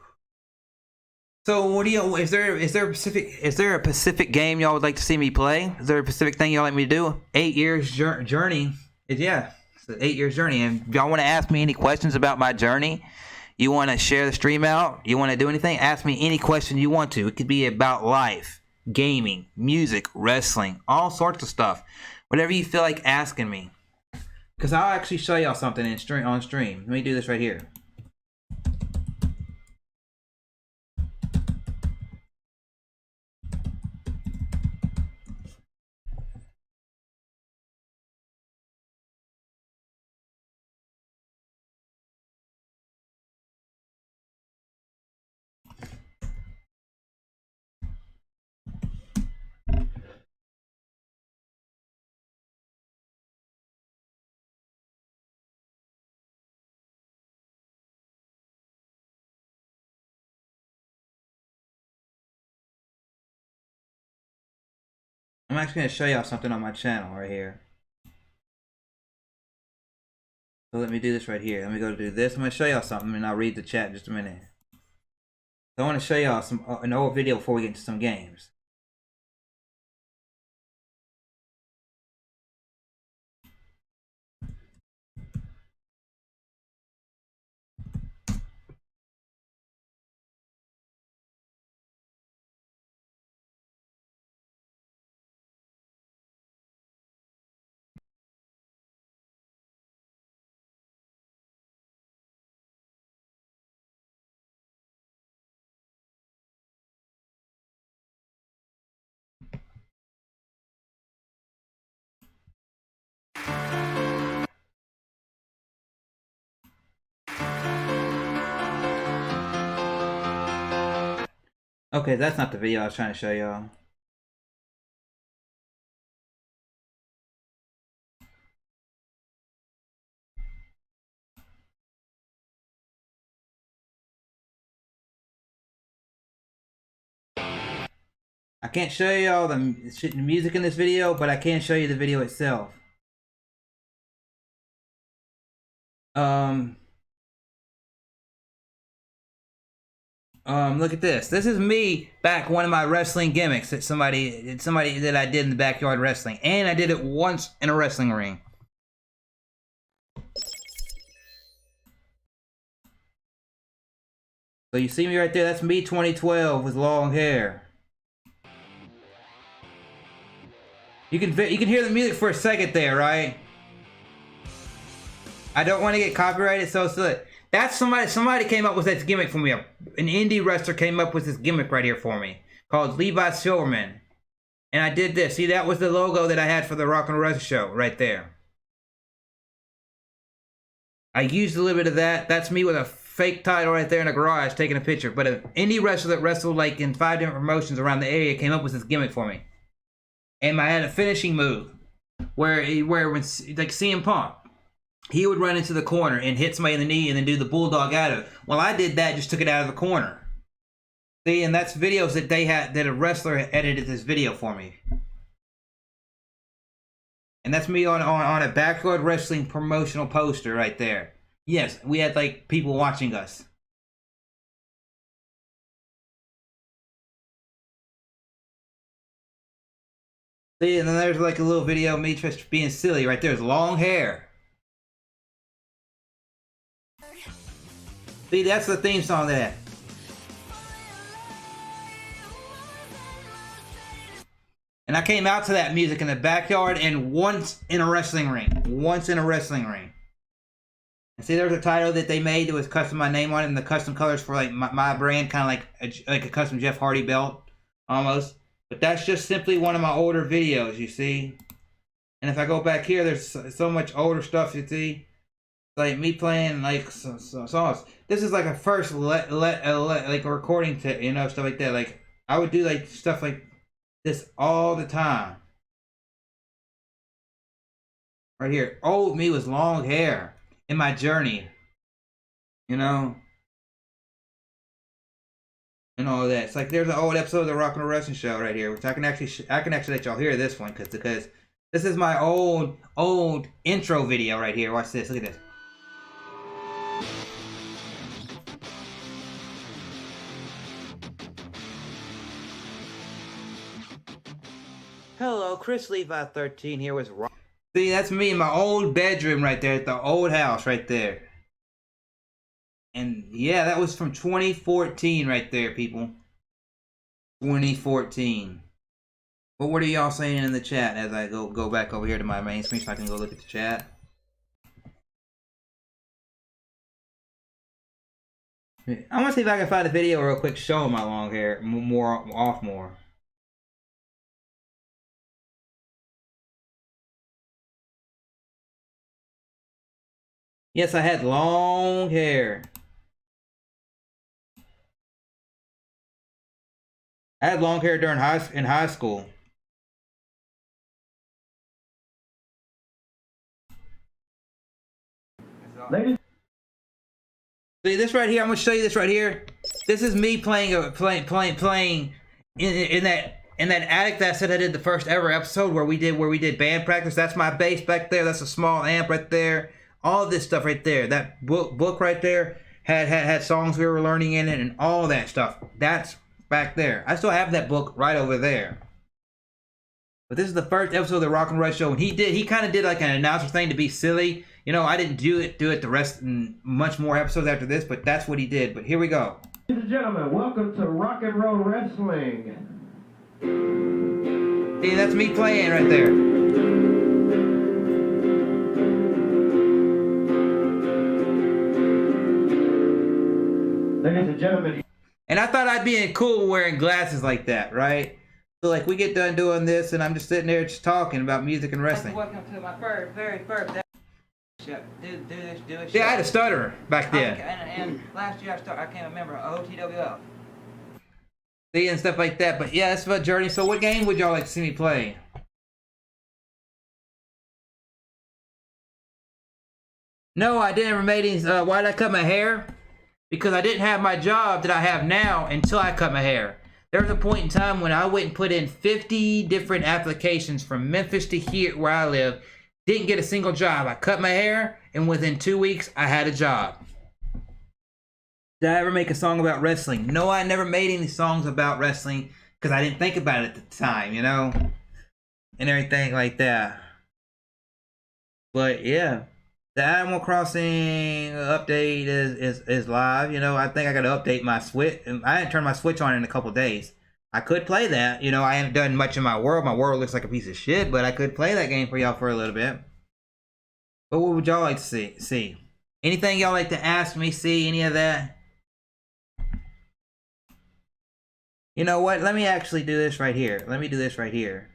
what do you? Is there a specific game y'all would like to see me play? Is there a specific thing y'all like me to do? 8 years journey. Yeah, it's an 8 years journey. And if y'all want to ask me any questions about my journey, you want to share the stream out, you want to do anything, ask me any question you want to. It could be about life, gaming, music, wrestling, all sorts of stuff. Whatever you feel like asking me. Because I'll actually show y'all something on stream. Let me do this right here. I'm actually going to show y'all something on my channel right here. So let me do this right here. Let me go do this. I'm going to show y'all something, and I'll read the chat in just a minute. So I want to show y'all an old video before we get into some games. Okay, that's not the video I was trying to show y'all. I can't show y'all the music in this video, but I can show you the video itself. Look at this. This is me back one of my wrestling gimmicks that somebody that I did in the backyard wrestling, and I did it once in a wrestling ring. So you see me right there. That's me 2012 with long hair. You can hear the music for a second there, right? I don't want to get copyrighted, so that's somebody came up with this gimmick for me. An indie wrestler came up with this gimmick right here for me called Levi Silverman. And I did this. See, that was the logo that I had for the Rock and Roll show right there. I used a little bit of that. That's me with a fake title right there in a garage taking a picture. But an indie wrestler that wrestled like in 5 different promotions around the area came up with this gimmick for me. And I had a finishing move where when like CM Punk, he would run into the corner and hit somebody in the knee and then do the bulldog out of it. Well, I did that, just took it out of the corner. See, and that's videos that they had, that a wrestler edited this video for me. And that's me on a backyard wrestling promotional poster right there. Yes, we had like people watching us. See, and then there's like a little video of me just being silly right there. It's long hair. See, that's the theme song there. And I came out to that music in the backyard and once in a wrestling ring. Once in a wrestling ring. And see, there's a title that they made that was custom my name on it and the custom colors for like my brand, kind of like a custom Jeff Hardy belt, almost. But that's just simply one of my older videos, you see. And if I go back here, there's so much older stuff, you see. Like me playing like some songs. This is like a first like a recording, stuff like that. Like I would do like stuff like this all the time. Right here, old me was long hair in my journey, and all that. It's like there's an old episode of the Rock and Roll Wrestling Show right here, which I can actually let y'all hear this one because this is my old intro video right here. Watch this. Look at this. Hello, Chrislevi13 here with Rock. See, that's me in my old bedroom right there at the old house right there. And yeah, that was from 2014 right there, people. 2014. But what are y'all saying in the chat as I go back over here to my main screen so I can go look at the chat? I want to see if I can find a video real quick showing my long hair more. Yes, I had long hair. I had long hair during high school. Ladies. See this right here. I'm gonna show you this right here. This is me playing in that attic that I said I did the first ever episode where we did band practice. That's my bass back there. That's a small amp right there. All this stuff right there. That book right there had songs we were learning in it and all that stuff. That's back there. I still have that book right over there. But this is the first episode of the Rock and Roll Show, and he kind of did like an announcer thing to be silly. I didn't do it the rest and much more episodes after this, but that's what he did. But here we go. Ladies and gentlemen, welcome to Rock and Roll Wrestling. See, that's me playing right there. Ladies and gentlemen. And I thought I'd be cool wearing glasses like that, right? So like we get done doing this and I'm just sitting there just talking about music and wrestling. Welcome to my very first show. Do this show. Yeah, I had a stutter back then. And last year I became a member of OTWF. See, and stuff like that. But yeah, that's my journey. So what game would y'all like to see me play? No, I didn't remake any. Why did I cut my hair? Because I didn't have my job that I have now until I cut my hair. There was a point in time when I went and put in 50 different applications from Memphis to here where I live. Didn't get a single job. I cut my hair, and within 2 weeks, I had a job. Did I ever make a song about wrestling? No, I never made any songs about wrestling because I didn't think about it at the time, and everything like that. But yeah, the Animal Crossing update is live. I think I got to update my Switch. I hadn't turned my Switch on in a couple days. I could play that. I haven't done much in my world. My world looks like a piece of shit, but I could play that game for y'all for a little bit. But what would y'all like to see? Anything y'all like to ask me, see, any of that? You know what? Let me actually do this right here. Let me do this right here.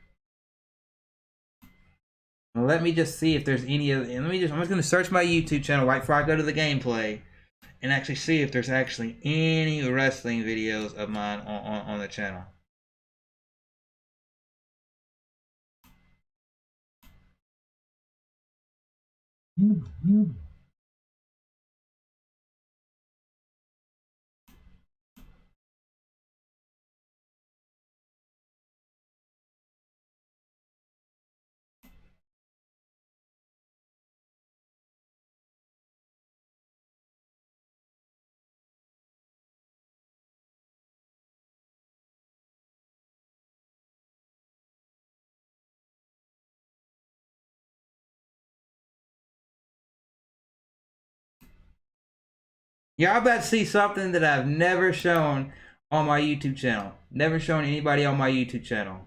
Let me just see if there's any of. I'm just gonna search my YouTube channel right before I go to the gameplay, and actually see if there's actually any wrestling videos of mine on the channel. Y'all about to see something that I've never shown on my YouTube channel. Never shown anybody on my YouTube channel.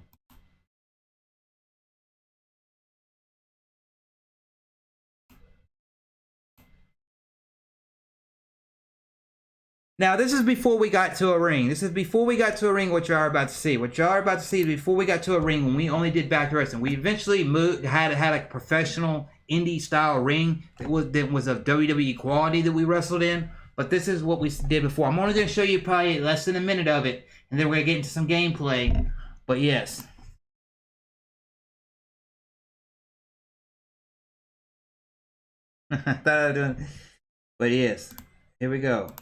Now, this is before we got to a ring. This is before we got to a ring, what y'all are about to see. What y'all are about to see is before we got to a ring, when we only did back wrestling. We eventually had a professional indie style ring that was of WWE quality that we wrestled in. But this is what we did before. I'm only going to show you probably less than a minute of it, and then we're going to get into some gameplay. But yes. I thought I was doing... But yes. Here we go.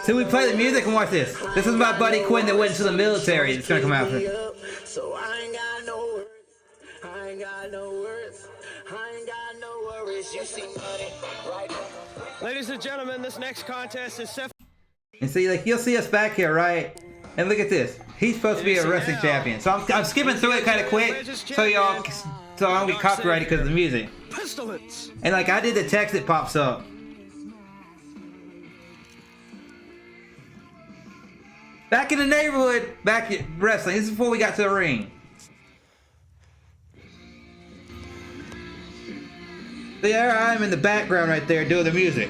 So we play the music and watch this. This is my buddy Quinn that went into the military. It's gonna come out. So I ain't got no words. I ain't got no words. I ain't got no worries. You see money right now. Ladies and gentlemen, this next contest is set. And see, like, you'll see us back here, right? And look at this. He's supposed to be a wrestling champion. So I'm skipping through it kind of quick, so y'all, so I don't get copyrighted because of the music. Pestilence. And like, I did the text that pops up. Back in the neighborhood, back at wrestling. This is before we got to the ring. There I am in the background right there doing the music.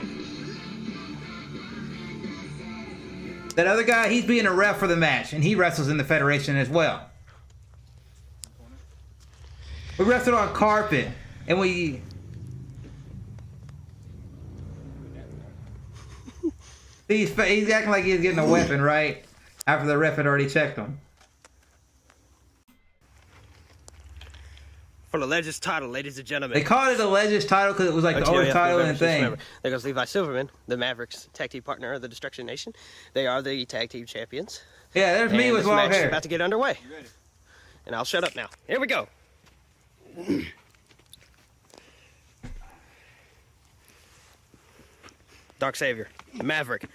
That other guy, he's being a ref for the match, and he wrestles in the Federation as well. We wrestled on carpet, and we... He's acting like he's getting a weapon, right? After the ref had already checked him. For the Legends title, ladies and gentlemen. They called it a Legends title because it was like the old title and thing. There goes Levi Silverman, the Mavericks tag team partner of the Destruction Nation. They are the tag team champions. Yeah, there's me with this long match is hair. about to get underway. And I'll shut up now. Here we go. Dark Savior, Maverick,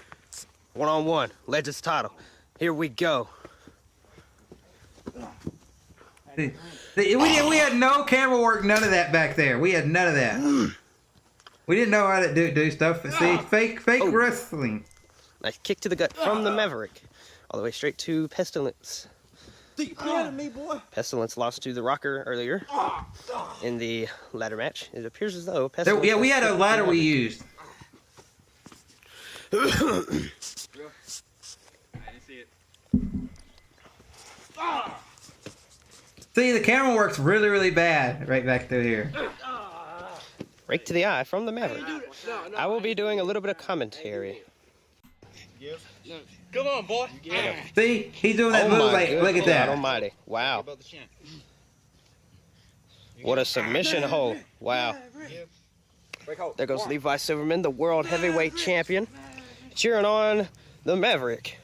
one-on-one, Legends title. Here we go. We had no camera work, none of that back there. We had none of that. We didn't know how to do stuff. See, fake wrestling. Nice kick to the gut from the Maverick, all the way straight to Pestilence. Pestilence lost to the Rocker earlier in the ladder match. It appears as though Pestilence... Yeah, we had a ladder we used. I didn't see it. See, the camera works really, really bad right back through here. Rake to the eye from the Maverick. I will be doing a little bit of commentary. Come on, boy. See, he's doing that move like, look at God that. almighty. Wow. What a submission hold. Wow. There goes Levi Silverman, the World Heavyweight Champion, cheering on the Maverick.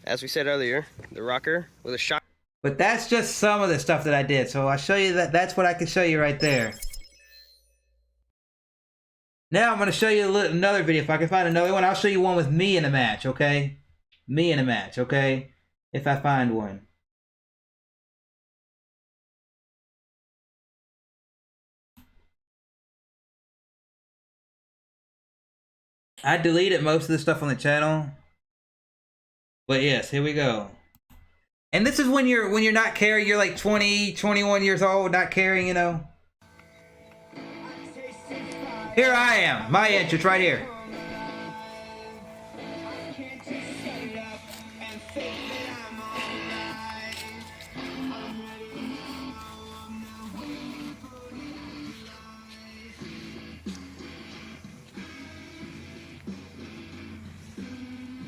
As we said earlier, the Rocker with a shot. But that's just some of the stuff that I did. So I'll show you that. That's what I can show you right there. Now I'm going to show you another video. If I can find another one, I'll show you one with me in a match, okay? Me in a match, okay? If I find one. I deleted most of the stuff on the channel. But yes, here we go. And this is when you're not caring, you're like 20, 21 years old, not caring, you know. Here I am, my entrance right here.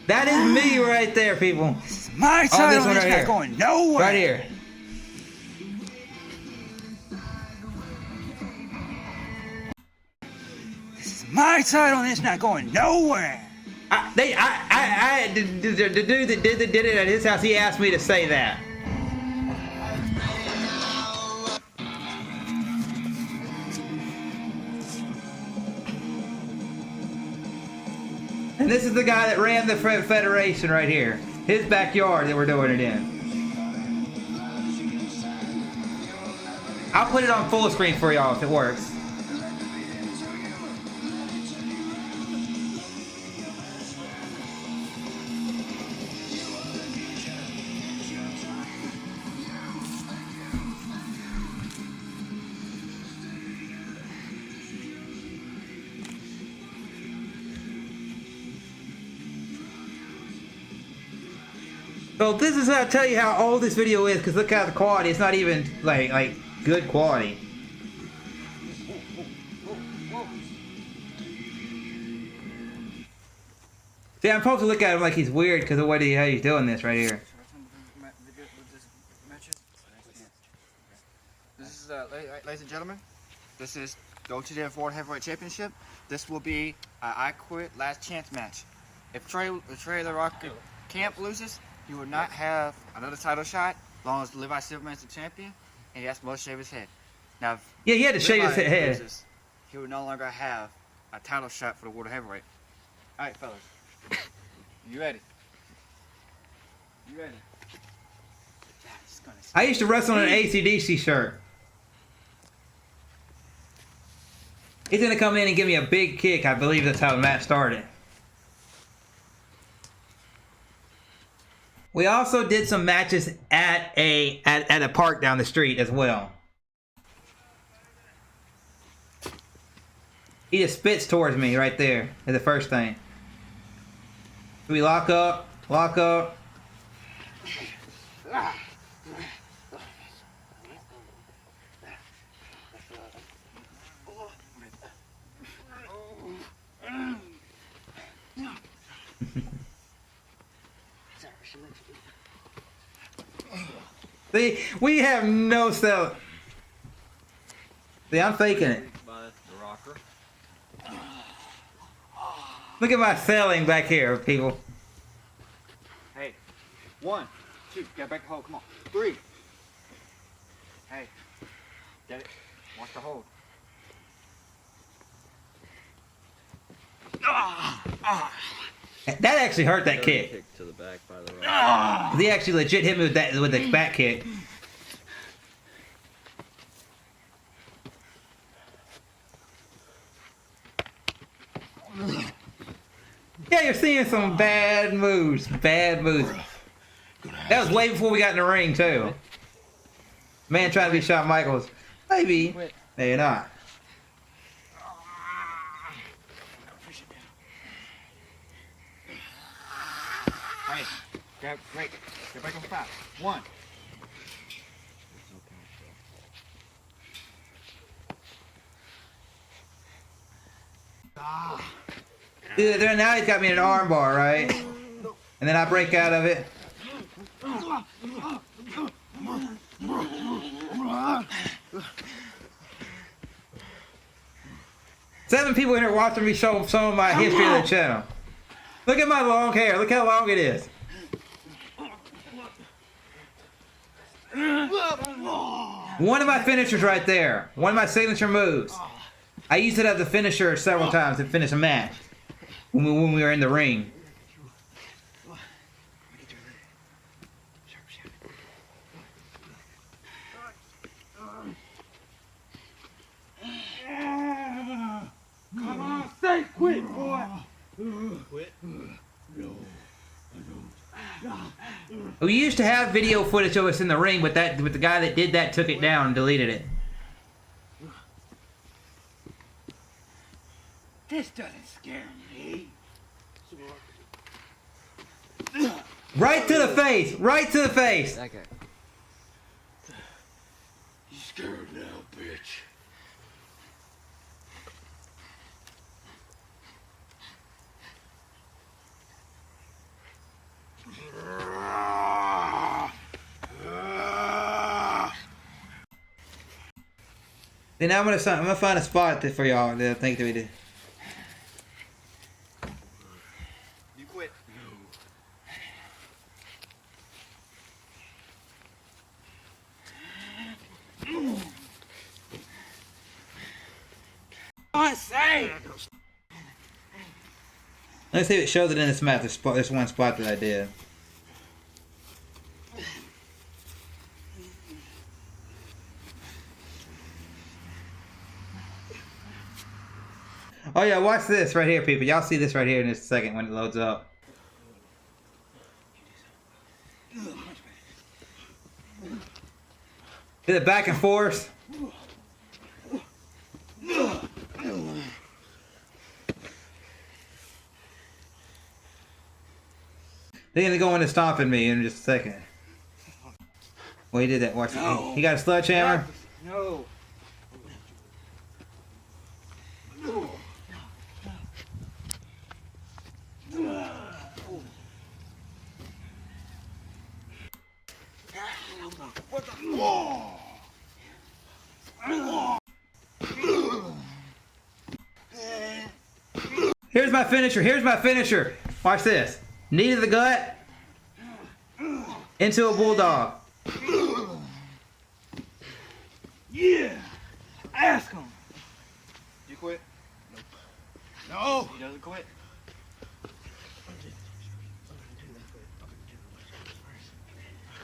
That is me right there, people. My title one is right not here. going nowhere. Right here. My title is not going nowhere. The dude that did it at his house, he asked me to say that. And And this is the guy that ran the Federation right here. His backyard that we're doing it in. I'll put it on full screen for y'all if it works. So this is how I tell you how old this video is, because look at the quality. It's not even like good quality. See, I'm supposed to look at him like he's weird because of how he's doing this right here. This is, ladies and gentlemen, this is WWF World Heavyweight Championship. This will be an I Quit Last Chance match. If Trey the Rock Camp loses, he will not have another title shot as long as Levi Silverman's the champion, and he has to shave his head. Now, if Yeah, he had to shave his Levi head. loses, he will no longer have a title shot for the World Heavyweight. All right, fellas, you ready? You ready? I used to wrestle in an AC/DC shirt. He's gonna come in and give me a big kick. I believe that's how the match started. We also did some matches at a park down the street as well. He just spits towards me right there is the first thing. We lock up, lock up. See, we have no sell. See, I'm faking it. Look at my selling back here, people. Hey, 1, 2, get back to hold, come on. 3. Hey, get it, watch the hold. That actually hurt that kick. Kick to the back by the right. He actually legit hit me with the back kick. Yeah, you're seeing some bad moves. Bad moves. That was way before we got in the ring, too. Man trying to be Shawn Michaels. Maybe. Maybe not. Hey, great, get back on 5. 1. Dude, now he's got me in an arm bar, right? And then I break out of it. Seven people in here watching me show some of my history of the channel. Look at my long hair. Look how long it is. One of my finishers right there. One of my signature moves. I used it as a finisher several times to finish a match when we were in the ring. Come on, say quit, boy. Quit? We used to have video footage of us in the ring, but the guy that did that took it down and deleted it. This doesn't scare me. Right to the face! Right to the face! That guy. You scared now, bitch. Then I'm gonna find a spot for y'all that I think that we did. You quit. I say. Let's see if it shows it in this map. There's one spot that I did. Oh yeah, watch this right here, people. Y'all see this right here in just a second when it loads up. Hit it back and forth. They're gonna go into stomping me in just a second. Well, he did that. Watch. No. He got a sledgehammer. No. Here's my finisher. Here's my finisher. Watch this. Knee to the gut. Into a bulldog. Yeah. Ask him. You quit? No. He doesn't quit.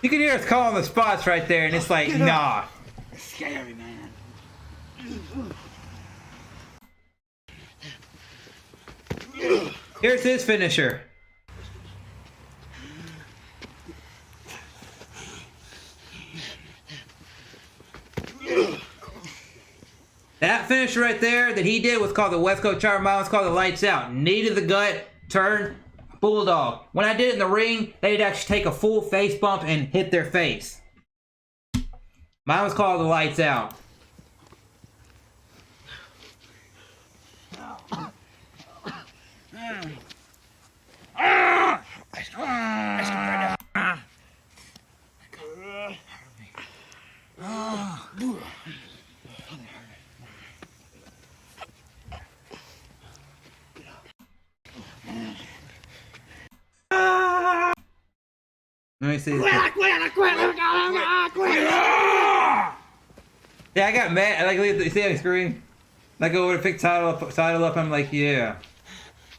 You can hear us calling the spots right there, and it's like, nah. It's scary, man. Here's his finisher. That finisher right there that he did was called the West Coast Charm. Mine was called the Lights Out. Knee to the gut, turn, bulldog. When I did it in the ring, they'd actually take a full face bump and hit their face. Mine was called the Lights Out. Let me see. I quit. Yeah, I got mad. Like, you see on the screen? I go over to pick title up. I'm like, yeah.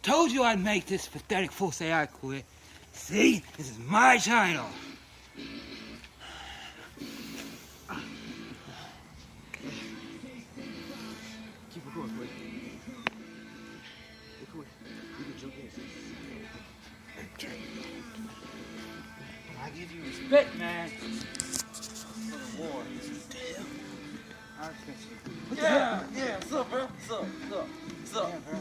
Told you I'd make this pathetic fool say I quit. See? This is my title. Keep it going, quick. Quick. You can jump in. I give you respect, man. For the war. I respect you. Yeah. What's up, bro? What's up? Yeah, bro.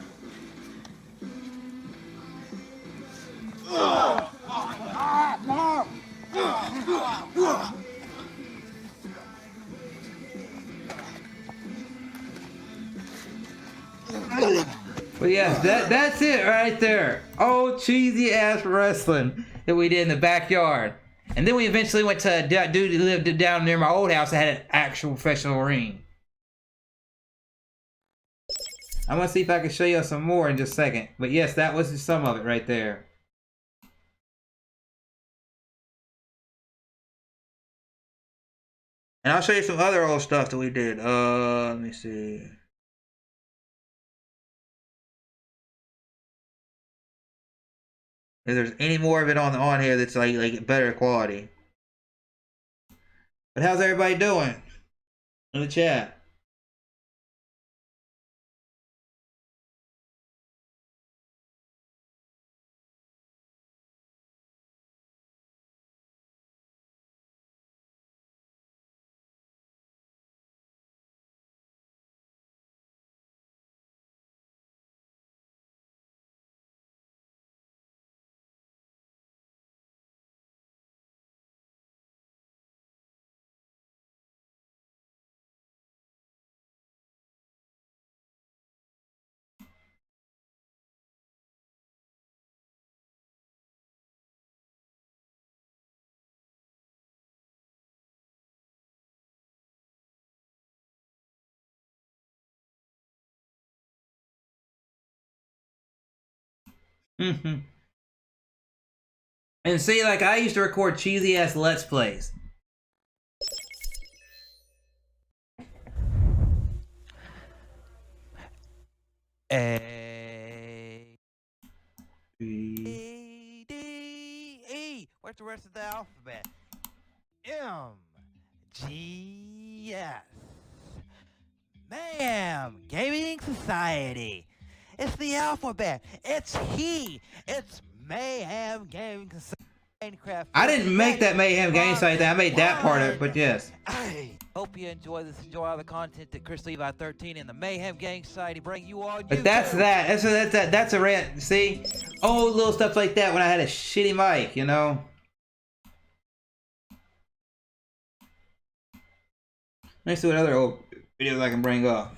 But yeah, that's it right there. Old cheesy ass wrestling that we did in the backyard. And then we eventually went to a dude who lived down near my old house that had an actual professional ring. I'm gonna see if I can show you some more in just a second. But yes, that was some of it right there. And I'll show you some other old stuff that we did. Let me see. If there's any more of it on here that's like better quality. But how's everybody doing in the chat? And see, like, I used to record cheesy ass Let's Plays. What's the rest of the alphabet? M, G, S. Mayhem Gaming Society. It's the alphabet. It's he. It's Mayhem Gaming Society. Minecraft. I didn't make that Mayhem game site thing. I made that part of it, but yes. I hope you enjoy this. Enjoy all the content that Chrislevi13 and the Mayhem Gang Society bring you on. But that's that. That's a rant. See, old little stuff like that when I had a shitty mic, you know. Let me see what other old videos I can bring up.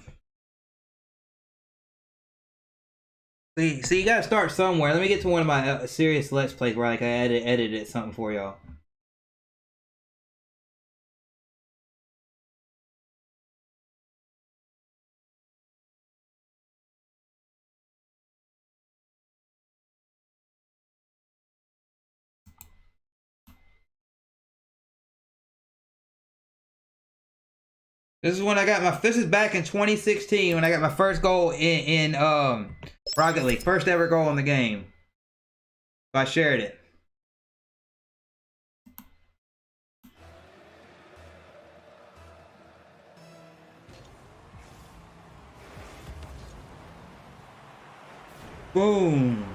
See, you gotta start somewhere. Let me get to one of my serious Let's Plays where like I edited something for y'all. This is when I got my. This is back in 2016 when I got my first goal in Rocket League, first ever goal in the game. So I shared it. Boom.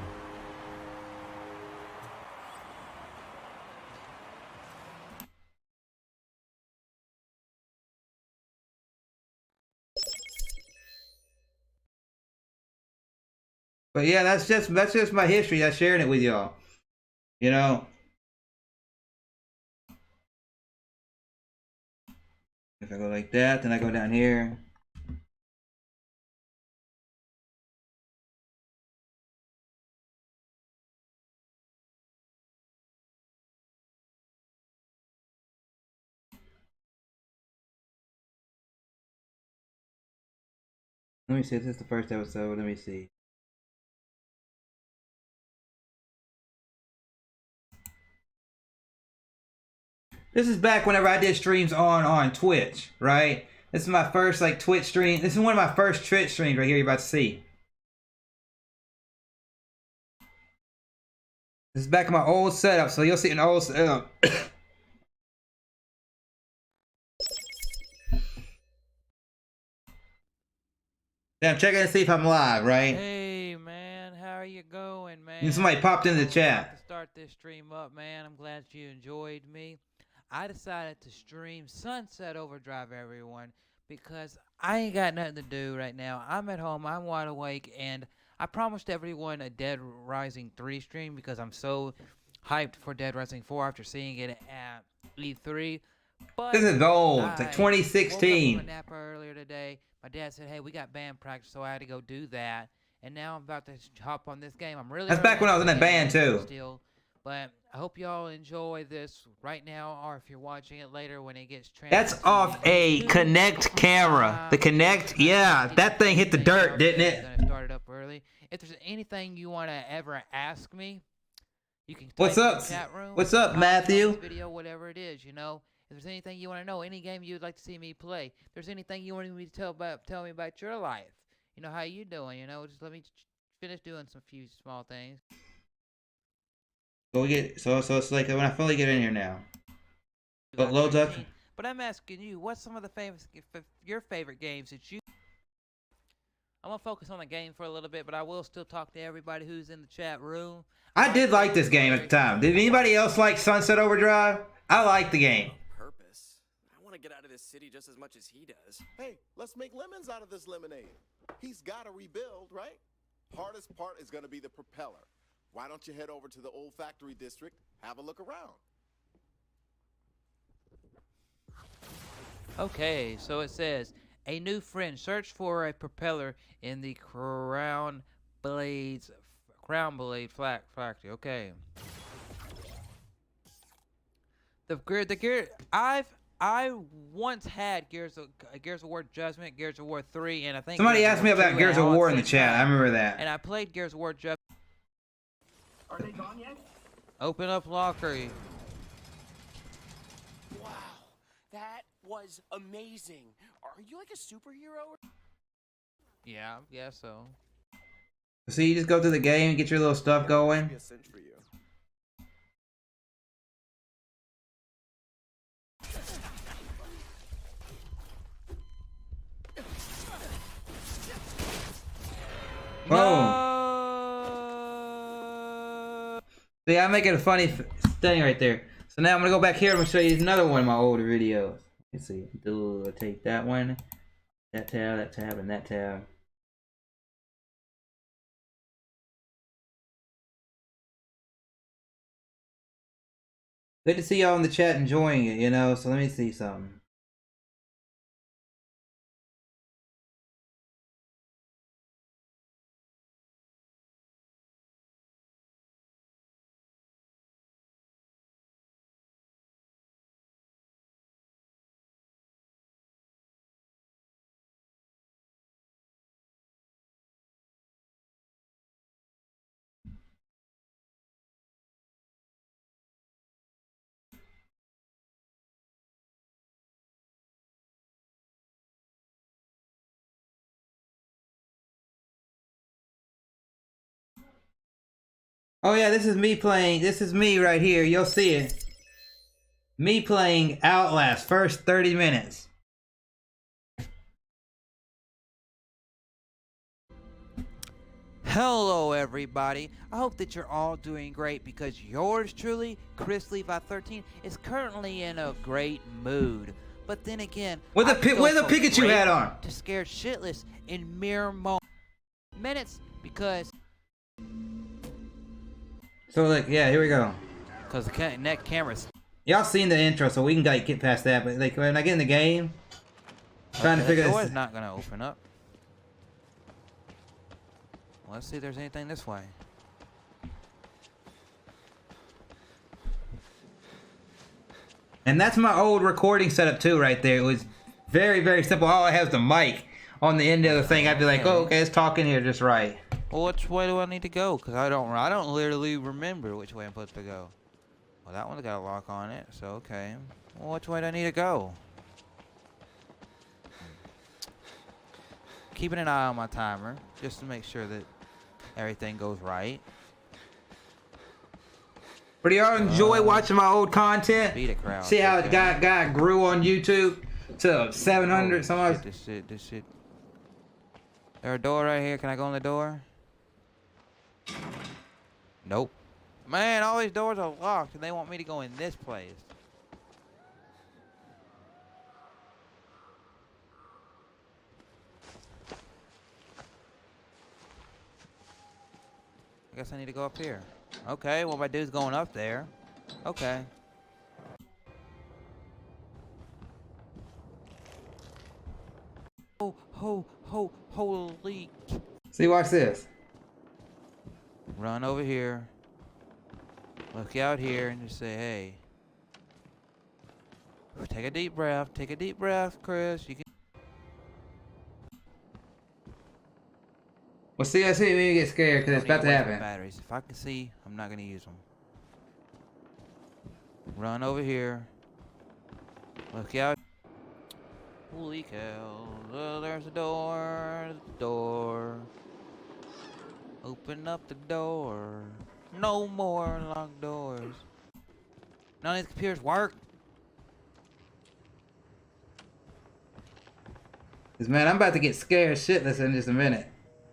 But yeah, that's just my history. I'm sharing it with y'all. You know. If I go like that, then I go down here. Let me see if this is the first episode. Let me see. This is back whenever I did streams on Twitch, right? This is my first like Twitch stream. This is one of my first Twitch streams right here you're about to see. This is back in my old setup, so you'll see an old setup. Then I'm checking to see if I'm live, right? Hey man, how are you going, man? And somebody popped in the chat. To start this stream up, man. I'm glad you enjoyed me. I decided to stream Sunset Overdrive, everyone, because I ain't got nothing to do right now. I'm at home, I'm wide awake, and I promised everyone a Dead Rising 3 stream because I'm so hyped for Dead Rising 4 after seeing it at E3. But This is old. It's like 2016. I woke up from a nap earlier today. My dad said, hey, we got band practice, so I had to go do that. And now I'm about to hop on this game. I'm really That's back when I was in that band, too. Still, but I hope y'all enjoy this right now, or if you're watching it later when it gets That's off a Kinect camera. The Kinect, yeah, that thing hit the dirt, didn't it? I started up early. If there's anything you want to ever ask me, you can. What's type in up? the chat room, What's up, comment on Matthew? this video, whatever it is, you know. If there's anything you want to know, any game you'd like to see me play, if there's anything you want me to tell me about your life, you know, how you doing, you know, just let me finish doing some few small things. So it's like when I finally get in here now. So it loads up. But I'm asking you, what's some of the your favorite games that you? I'm gonna focus on the game for a little bit, but I will still talk to everybody who's in the chat room. I did like this game at the time. Did anybody else like Sunset Overdrive? I like the game. Purpose. I want to get out of this city just as much as he does. Hey, let's make lemons out of this lemonade. He's got to rebuild, right? Hardest part is going to be the propeller. Why don't you head over to the old factory district, have a look around? Okay, so it says, a new friend, search for a propeller in the Crown Blade factory. Okay. The gear I once had Gears of War Judgment, Gears of War 3, and I think Somebody asked me about Gears of War in the chat. I remember that. And I played Gears of War Judgment. Are they gone yet? Open up locker. Wow, that was amazing. Are you like a superhero? Yeah, I guess so. So you just go through the game and get your little stuff going. But yeah, I'm making a funny thing right there. So now I'm gonna go back here. I'm gonna show you another one of my older videos. Let's see. Take that one, that tab, and that tab. Good to see y'all in the chat enjoying it, you know. So let me see something. Oh yeah, this is me playing. This is me right here. You'll see it. Me playing Outlast, first 30 minutes. Hello everybody, I hope that you're all doing great because yours truly, Chrislevi13, is currently in a great mood. But then again, With a Pikachu hat on. To scared shitless in mere minutes because So look, yeah, here we go. the neck cameras. Y'all seen the intro, so we can like get past that. But like when I get in the game, trying to figure this. The this. door's not gonna open up. Let's see if there's anything this way. And that's my old recording setup too, right there. It was very, very simple. All I have is the mic on the end of the thing. I'd be like, oh, okay, it's talking here just right. Well, which way do I need to go? Cause I don't literally remember which way I'm supposed to go. Well, that one's got a lock on it, so okay. Well, which way do I need to go? Keeping an eye on my timer, just to make sure that everything goes right. But do y'all enjoy watching my old content? Beat a crowd. See how it guy grew on YouTube to 700 some odd. This shit. There a door right here? Can I go in the door? Nope. Man, all these doors are locked and they want me to go in this place. I guess I need to go up here. Okay, well my dude's going up there. Okay. Holy. See, watch this. Run over here. Look out here and just say, hey. Take a deep breath. Take a deep breath, Chris. You can. Well, see, I see when you get scared because it's about to happen. Batteries. If I can see, I'm not gonna use them. Run over here. Look out. Holy cow. Oh, there's a door. There's a door. Open up the door. No more locked doors. None of these computers work. Cause man, I'm about to get scared shitless in just a minute.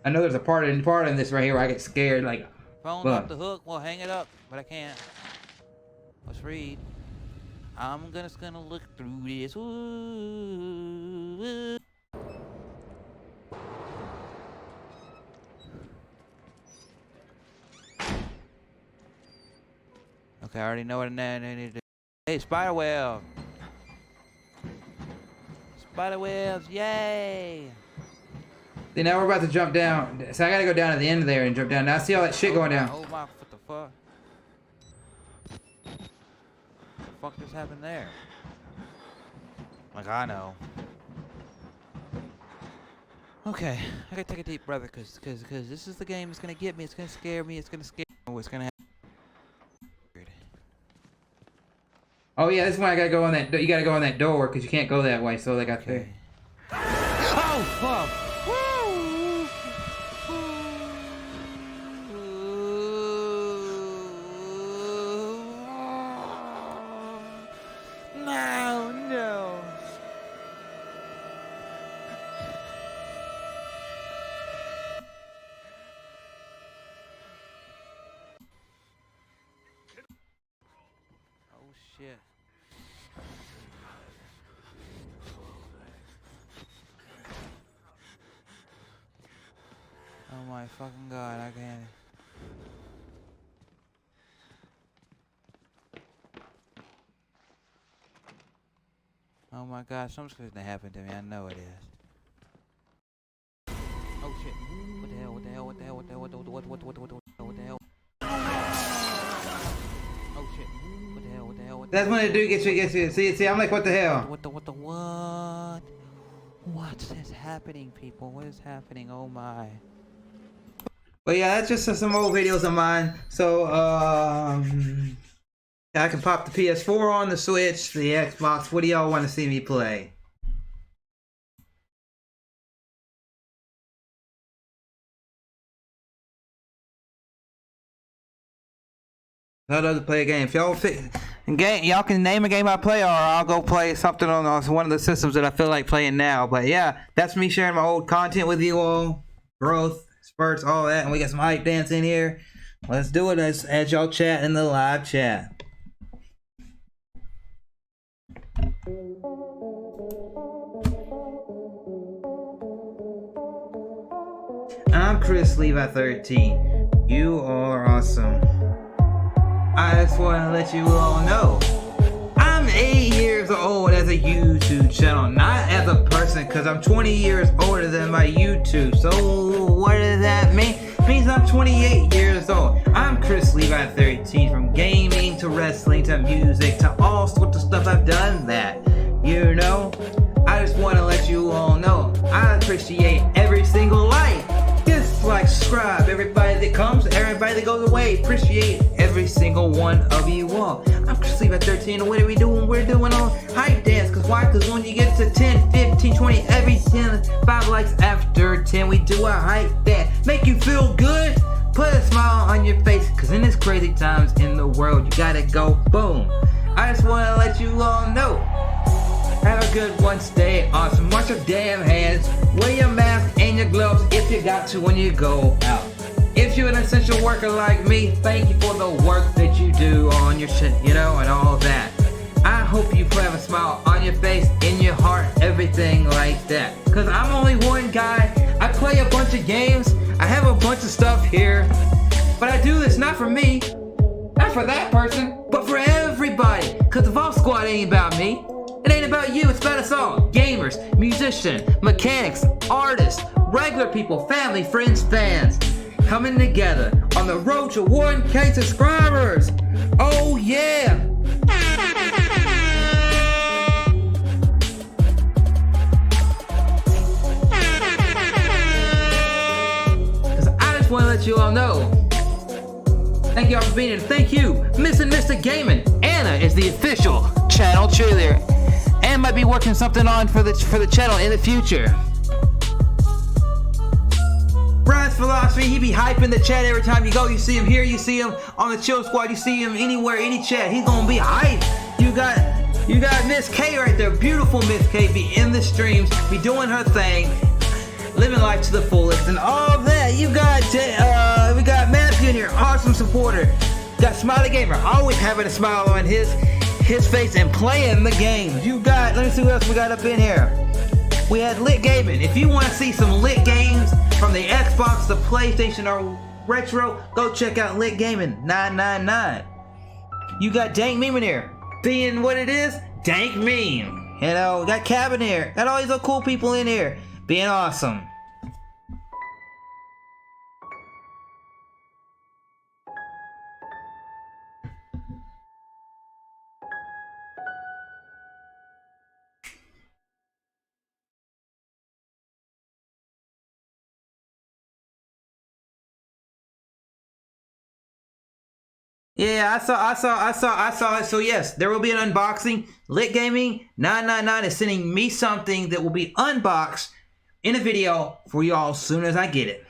I know there's a part in this right here where I get scared like. Phone's off the hook. Well, hang it up, but I can't. Let's read. I'm just gonna look through this. Ooh. Okay, I already know what I need to do. Hey, spider web. Spider webs, yay! See, now we're about to jump down. So I gotta go down to the end of there and jump down. Now see all that shit going down. Oh my, what the fuck? What the fuck just happened there? Like, I know. Okay, I gotta take a deep breath cause this is the game that's gonna get me, it's gonna scare me, it's gonna scare me, what's gonna happen. Oh yeah, this is when I gotta go on that. You gotta go on that door because you can't go that way. So they got there. Oh fuck! No. shit. Oh my fucking god, I can't. Oh my god, something's gonna happen to me, I know it is. Oh shit. What the hell, what the hell, what the hell, what the hell, what the hell? Oh shit. What the hell, what the hell, what the hell? That's when the dude gets you. See, I'm like, what the hell? What? What's happening, people? What is happening? Oh my. But yeah, that's just some old videos of mine. So, I can pop the PS4 on, the Switch, the Xbox. What do y'all want to see me play? I'd love to play a game. If y'all y'all can name a game I play, or I'll go play something on one of the systems that I feel like playing now. But yeah, that's me sharing my old content with you all. Growth, spurts, all that. And we got some hype dance in here. Let's do it as y'all chat in the live chat. I'm Chrislevi13. You are awesome. I just want to let you all know I'm 8 years old as a YouTube channel, not as a person, because I'm 20 years older than my YouTube. So what does that mean? It means I'm 28 years old. I'm Chrislevi13. From gaming to wrestling to music to all sorts of stuff, I've done that. You know, I just want to let you all know I appreciate every single like, dislike, subscribe, everybody that comes, everybody that goes away. Appreciate every single one of you all. I'm Chrislevi13, and what are we doing? We're doing on hype dance. Cause why? Cause when you get to 10, 15, 20, every 10, 5 likes after 10, we do a hype dance. Make you feel good? Put a smile on your face. Cause in these crazy times in the world, you gotta go boom. I just wanna let you all know, have a good one, stay awesome. Wash your damn hands, wear your mask and your gloves if you got to when you go out. If you're an essential worker like me, thank you for the work that you do on your shit, you know, and all that. I hope you have a smile on your face, in your heart, everything like that. Cause I'm only one guy, I play a bunch of games, I have a bunch of stuff here, but I do this not for me, not for that person, but for everybody. Cause the Vault Squad ain't about me. It ain't about you, it's about us all. Gamers, musicians, mechanics, artists, regular people, family, friends, fans. Coming together on the road to 1K subscribers. Oh yeah! Cause I just want to let you all know, thank y'all for being here. Thank you, Miss and Mr. Gaming. Anna is the official channel cheerleader, and might be working something on for the channel in the future. Brian's Philosophy, he be hyping the chat every time you go. You see him here, you see him on the Chill Squad, you see him anywhere, any chat. He's gonna be hyped. You got Miss K right there, beautiful Miss K, be in the streams, be doing her thing, living life to the fullest, and all of that. You got we got Matthew in here, awesome supporter. Got Smiley Gamer, always having a smile on his face and playing the games. You got, let me see what else we got up in here. We had Lit Gaming. If you want to see some lit games from the Xbox, the PlayStation, or retro, go check out Lit Gaming 999. You got Dank Meme in here, being what it is, Dank Meme. You know, got Cabin here, got all these other cool people in here, being awesome. Yeah, I saw it. So yes, there will be an unboxing. Lit Gaming 999 is sending me something that will be unboxed in a video for y'all as soon as I get it.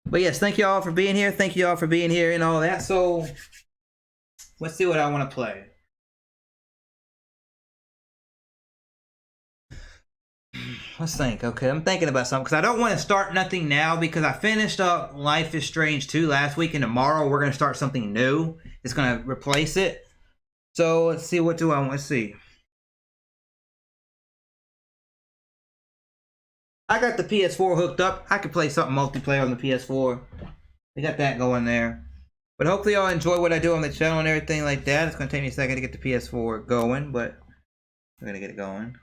But yes, thank y'all for being here. Thank y'all for being here and all that. So let's see what I want to play. Let's think. Okay, I'm thinking about something because I don't want to start nothing now because I finished up Life is Strange 2 last week, and tomorrow we're going to start something new. It's going to replace it. So let's see, what do I want to see? I got the PS4 hooked up. I could play something multiplayer on the PS4. We got that going there. But hopefully y'all enjoy what I do on the channel and everything like that. It's going to take me a second to get the PS4 going, but we're going to get it going.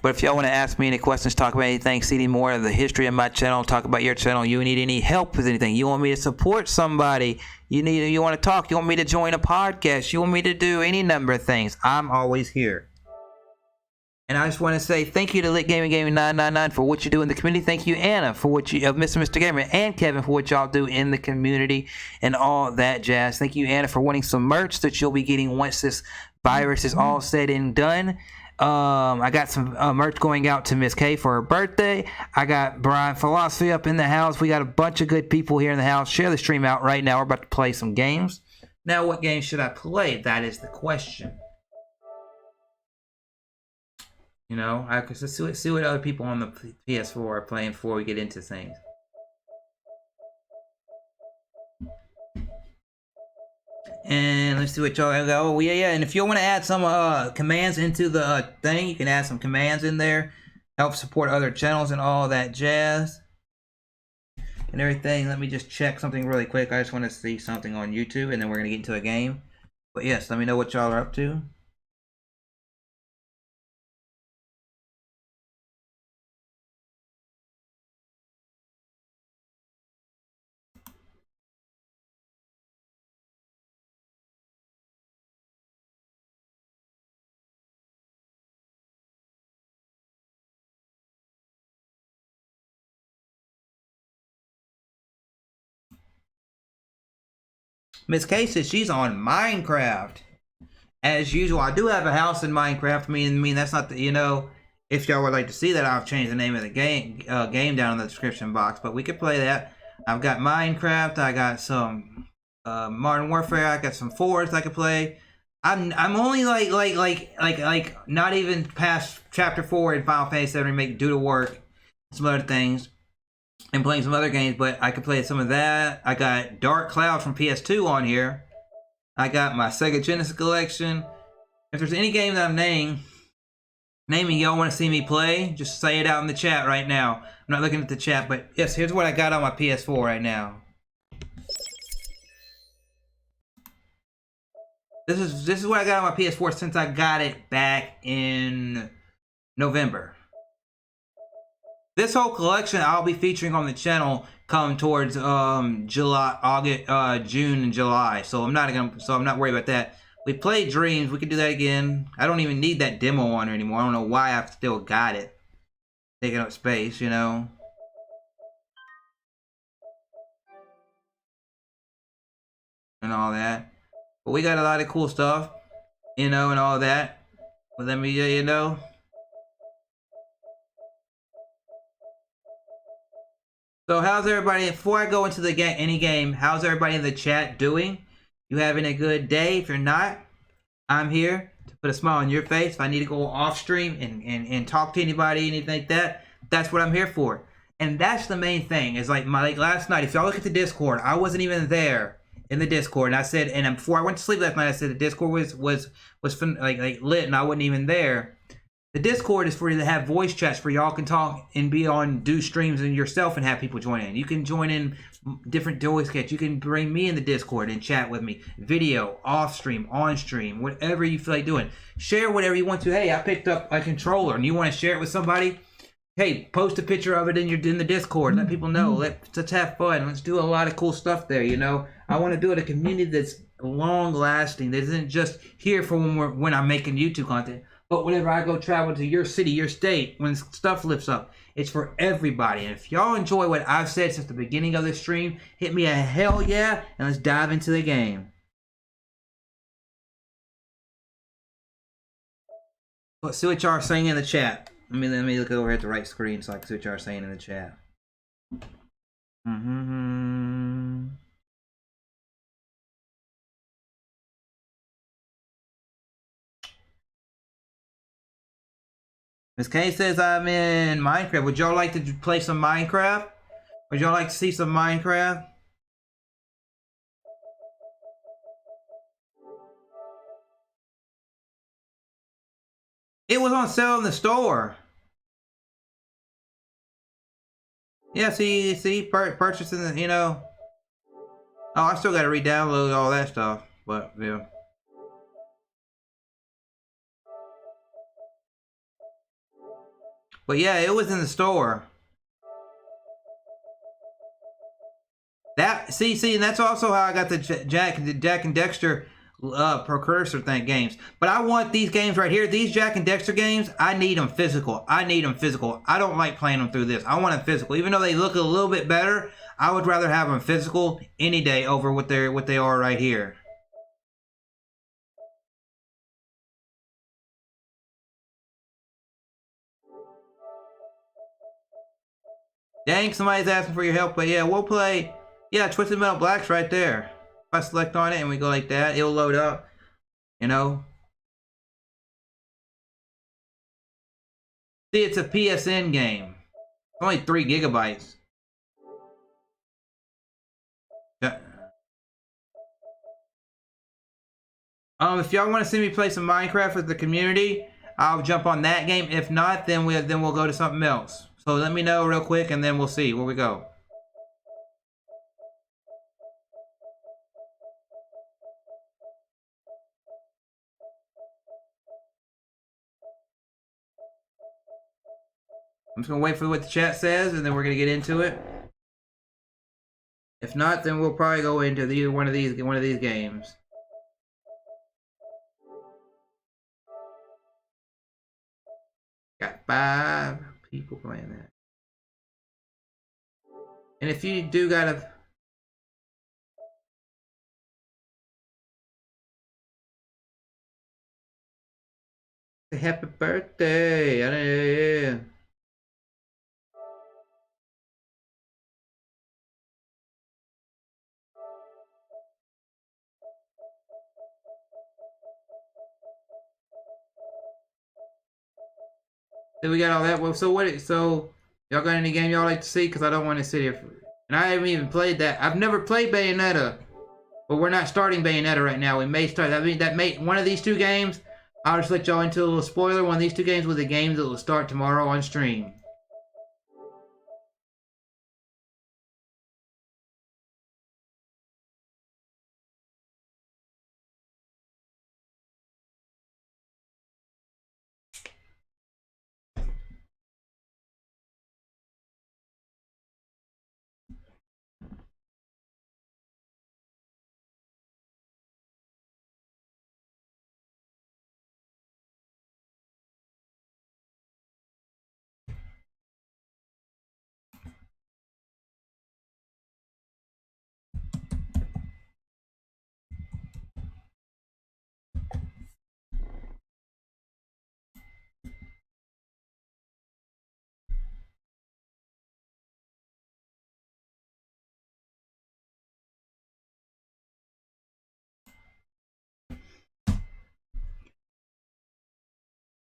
But if y'all want to ask me any questions, talk about anything, see any more of the history of my channel, talk about your channel, you need any help with anything, you want me to support somebody, you want to talk, you want me to join a podcast, you want me to do any number of things, I'm always here. And I just want to say thank you to Lit Gaming 999 for what you do in the community. Thank you, Anna, for what you, Mr. Gamer, and Kevin for what y'all do in the community and all that jazz. Thank you, Anna, for wanting some merch that you'll be getting once this virus is all said and done. I got some merch going out to Miss K for her birthday. I got Brian Philosophy up in the house. We got a bunch of good people here in the house. Share the stream out right now. We're about to play some games. Now, what games should I play? That is the question. You know, I could see what other people on the PS4 are playing before we get into things. And let's see what y'all go. Oh, yeah. And if you want to add some commands into the thing, you can add some commands in there. Help support other channels and all that jazz. And everything. Let me just check something really quick. I just want to see something on YouTube, and then we're going to get into a game. But yes, let me know what y'all are up to. Miss K says she's on Minecraft. As usual, I do have a house in Minecraft. I mean that's not the, you know, if y'all would like to see that, I've changed the name of the game down in the description box. But we could play that. I've got Minecraft. I got some Modern Warfare. I got some Forest I could play. I'm only like not even past chapter 4 in Final Fantasy VII Remake due to work, some other things, and playing some other games. But I could play some of that. I got Dark Cloud from PS2 on here. I got my Sega Genesis collection. If there's any game that I'm naming y'all want to see me play, just say it out in the chat right now. I'm not looking at the chat, but yes, here's what I got on my PS4 right now. This is what I got on my PS4 since I got it back in November. This whole collection I'll be featuring on the channel come towards July, August, June and July. So I'm not worried about that. We played Dreams. We can do that again. I don't even need that demo on here anymore. I don't know why I've still got it. Taking up space, you know. And all that. But we got a lot of cool stuff, you know, and all that. But let me, you know. So how's everybody, before I go into the any game, how's everybody in the chat doing? You having a good day? If you're not, I'm here to put a smile on your face. If I need to go off stream and talk to anybody, anything like that, that's what I'm here for. And that's the main thing, is like last night, if y'all look at the Discord, I wasn't even there in the Discord. And I said, and before I went to sleep last night, I said the Discord was like lit and I wasn't even there. The Discord is for you to have voice chats where y'all can talk and be on, do streams and yourself and have people join in. You can join in different voice chats. You can bring me in the Discord and chat with me. Video, off stream, on stream, whatever you feel like doing. Share whatever you want to. Hey, I picked up a controller and you want to share it with somebody? Hey, post a picture of it in the Discord. Let people know. Let's have fun. Let's do a lot of cool stuff there, you know. I want to build a community that's long lasting. That isn't just here for when I'm making YouTube content. But whenever I go travel to your city, your state, when stuff lifts up, it's for everybody. And if y'all enjoy what I've said since the beginning of this stream, hit me a hell yeah, and let's dive into the game. Let's see what y'all are saying in the chat. Let me look over at the right screen so I can see what y'all are saying in the chat. Miss K says I'm in Minecraft. Would y'all like to play some Minecraft? Would y'all like to see some Minecraft? It was on sale in the store. Yeah, see, purchasing the, you know. Oh, I still got to re-download all that stuff, but yeah. But yeah, it was in the store. That see, and that's also how I got the Jack and Dexter precursor thing games. But I want these games right here. These Jack and Dexter games, I need them physical. I need them physical. I don't like playing them through this. I want them physical. Even though they look a little bit better, I would rather have them physical any day over what they are right here. Dang, somebody's asking for your help, but yeah, we'll play. Yeah, Twisted Metal Black's right there. If I select on it and we go like that, it'll load up. You know. See, it's a PSN game. It's only 3 gigabytes. If y'all want to see me play some Minecraft with the community, I'll jump on that game. If not, then we'll go to something else. So let me know real quick, and then we'll see where we go. I'm just gonna wait for what the chat says, and then we're gonna get into it. If not, then we'll probably go into either one of these games. Got 5 people playing that. And if you do gotta... Happy birthday! Yeah. So we got all that. Well, so y'all got any game y'all like to see? Because I don't want to sit here. And I haven't even played that. I've never played Bayonetta. But we're not starting Bayonetta right now. We may start. I mean, one of these 2 games. I'll just let y'all into a little spoiler. One of these 2 games with the games that will start tomorrow on stream.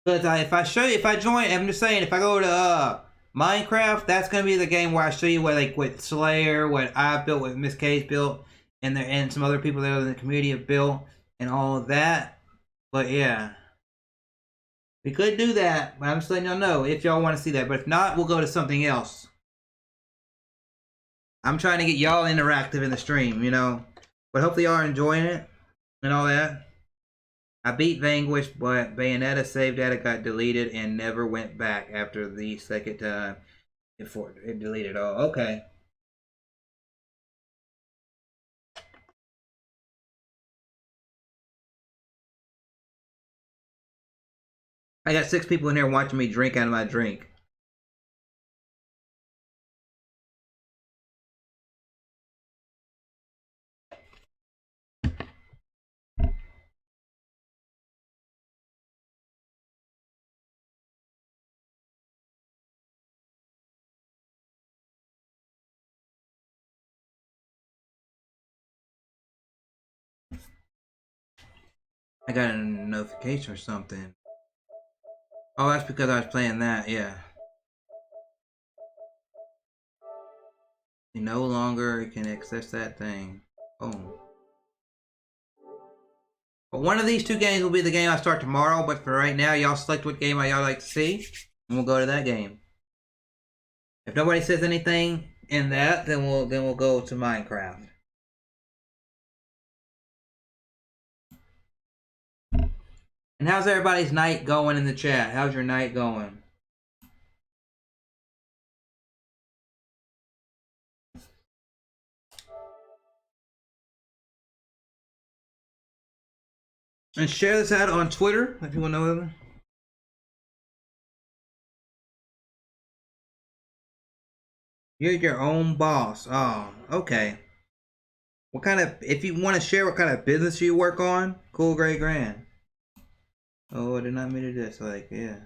But if I join, I'm just saying, if I go to Minecraft, that's gonna be the game where I show you what Slayer, what I've built, what Miss K's built, and some other people that are in the community have built, and all of that. But yeah, we could do that. But I'm just letting y'all know if y'all want to see that. But if not, we'll go to something else. I'm trying to get y'all interactive in the stream, you know. But hopefully y'all are enjoying it and all that. I beat Vanquish, but Bayonetta save data got deleted and never went back after the second time. It deleted all. Okay. I got 6 people in here watching me drink out of my drink. I got a notification or something. Oh, that's because I was playing that, yeah. You no longer can access that thing. Oh. But one of these two games will be the game I start tomorrow, but for right now, y'all select what game y'all like to see, and we'll go to that game. If nobody says anything in that, then we'll go to Minecraft. And how's everybody's night going in the chat? How's your night going? And share this out on Twitter if you want to know. You're your own boss. Oh, okay. What kind of, if you want to share what kind of business you work on, cool, great, grand. Oh, I did not mean to do this. Like, yeah.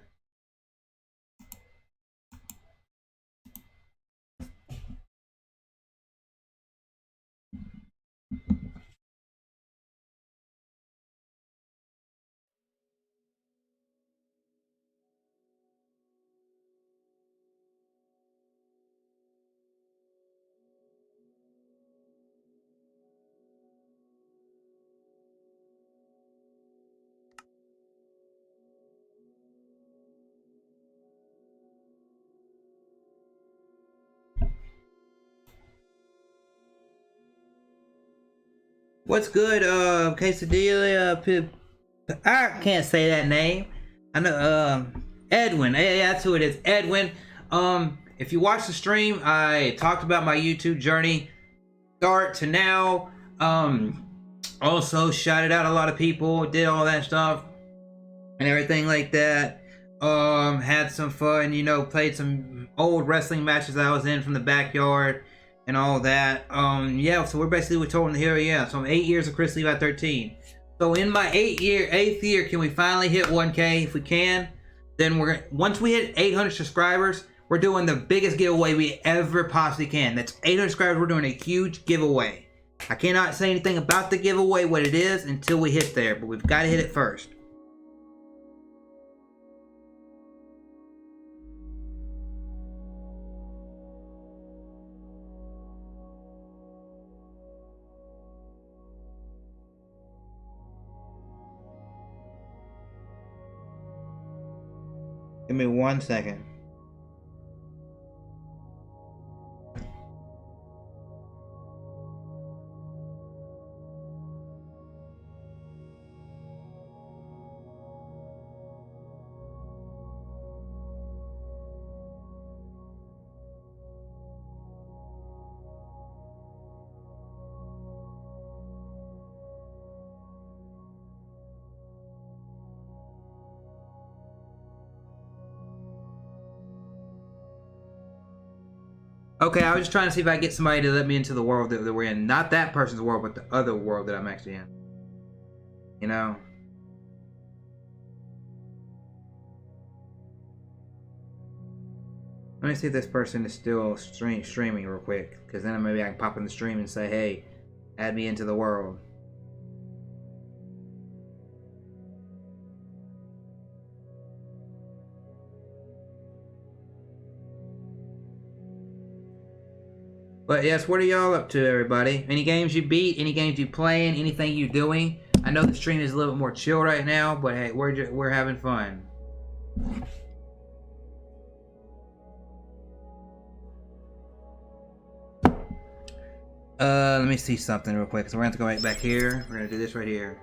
What's good, Quesadilla, I can't say that name. I know, Edwin. Yeah, that's who it is, Edwin. If you watch the stream, I talked about my YouTube journey, start to now. Also shouted out a lot of people, did all that stuff, and everything like that. Had some fun, you know, played some old wrestling matches I was in from the backyard. And all that. Yeah, so we're basically told here, yeah. So I'm 8 years of Chrislevi13. So in my eighth year, can we finally hit 1K? If we can, then once we hit 800 subscribers, we're doing the biggest giveaway we ever possibly can. That's 800 subscribers, we're doing a huge giveaway. I cannot say anything about the giveaway, what it is, until we hit there, but we've got to hit it first. Give me 1 second. Okay, I was just trying to see if I get somebody to let me into the world that we're in. Not that person's world, but the other world that I'm actually in. You know? Let me see if this person is still streaming real quick. Because then maybe I can pop in the stream and say, hey, add me into the world. But yes, what are y'all up to, everybody? Any games you beat? Any games you playing? Anything you doing? I know the stream is a little bit more chill right now, but hey, we're having fun. Let me see something real quick. So we're gonna have to go right back here. We're gonna do this right here.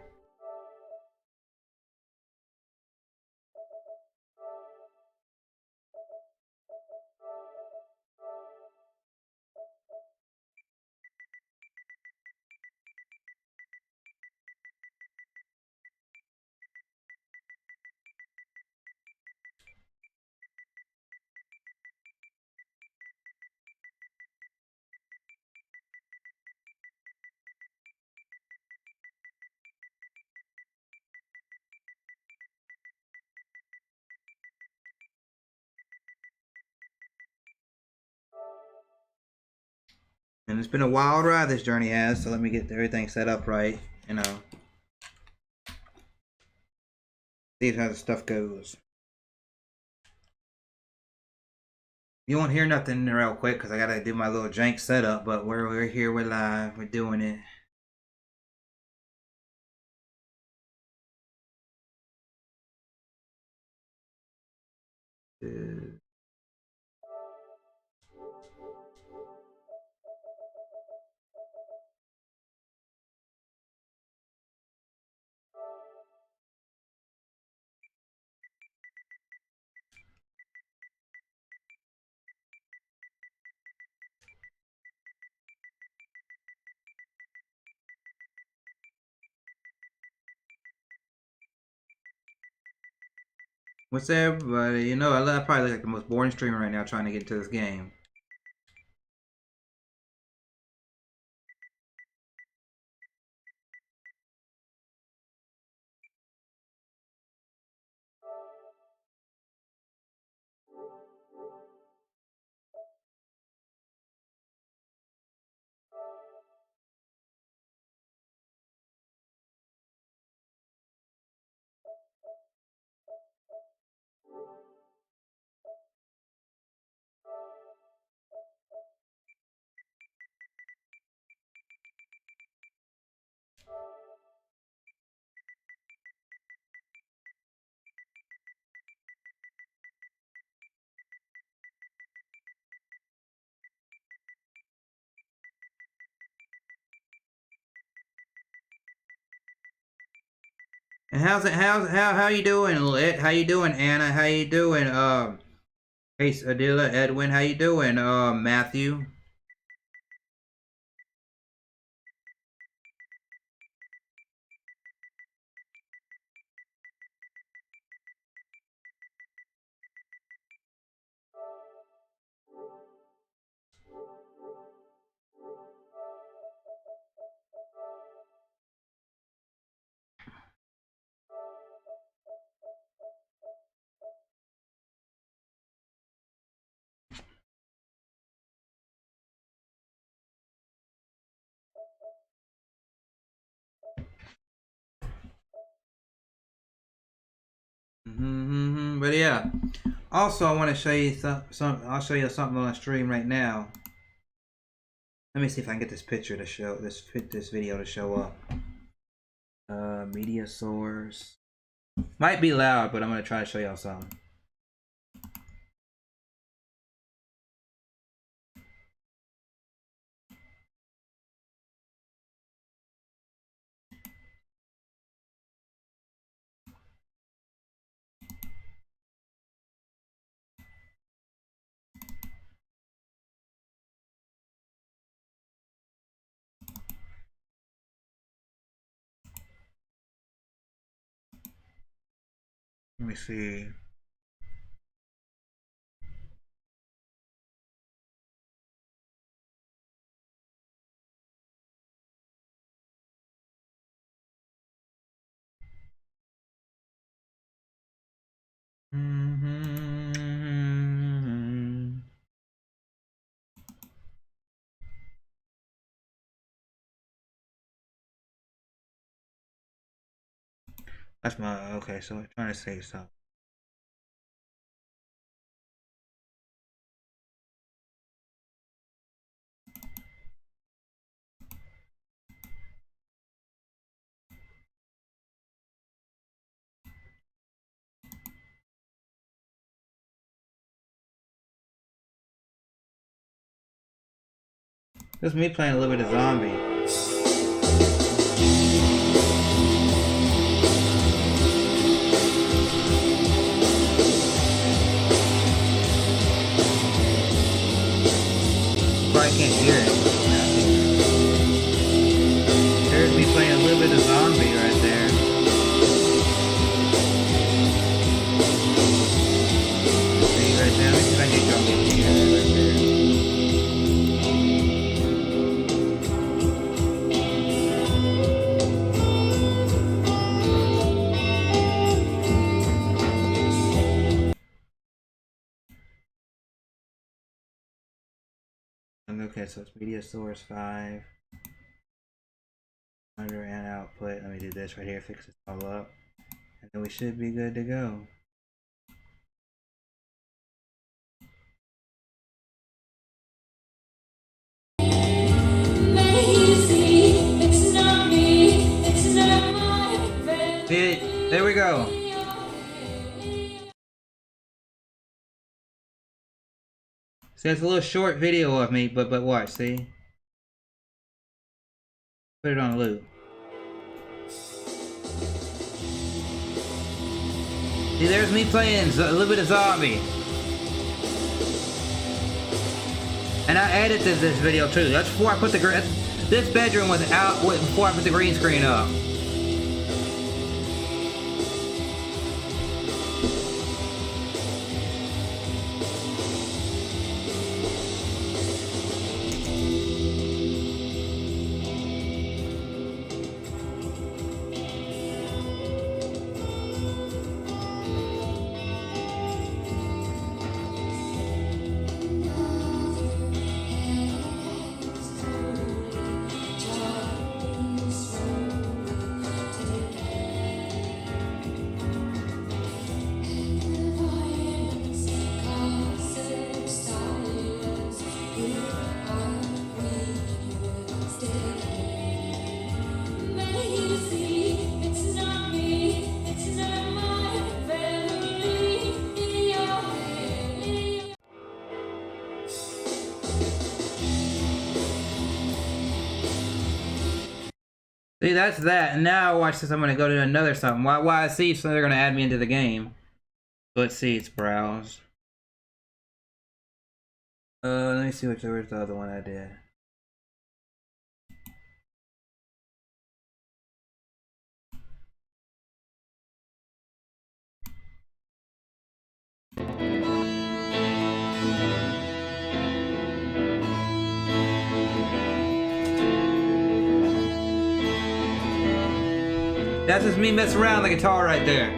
And it's been a wild ride, this journey has, so let me get everything set up right, you know. See how the stuff goes. You won't hear nothing real quick because I gotta do my little jank setup, but we're here, we're live, we're doing it. What's up, everybody? You know, I probably look like the most boring streamer right now trying to get into this game. And how you doing, Lit? How you doing, Anna? How you doing, Ace Adila, Edwin? How you doing, Matthew? But yeah. Also, I want to show you some. I'll show you something on stream right now. Let me see if I can get this picture to show this video to show up. Media source. Might be loud, but I'm gonna try to show y'all something. Let me see. That's my okay. So I'm trying to say something. This is me playing a little bit of zombie. Probably can't hear it. There's me playing a little bit of zombie right there. See right there? Let me see if I can get y'all to hear it right there. Okay, so it's media source 5. Under and output. Let me do this right here, fix this all up. And then we should be good to go. go. See, it's a little short video of me, but watch, see? Put it on loop. See, there's me playing a little bit of zombie. And I edited this video too. That's before I put the this bedroom was out before I put the green screen up. See, that's that. And now watch this. I'm gonna go to another something. Why I see, so they're gonna add me into the game. Let's see. It's browse. Let me see where's the other one I did. That's just me messing around the guitar right there.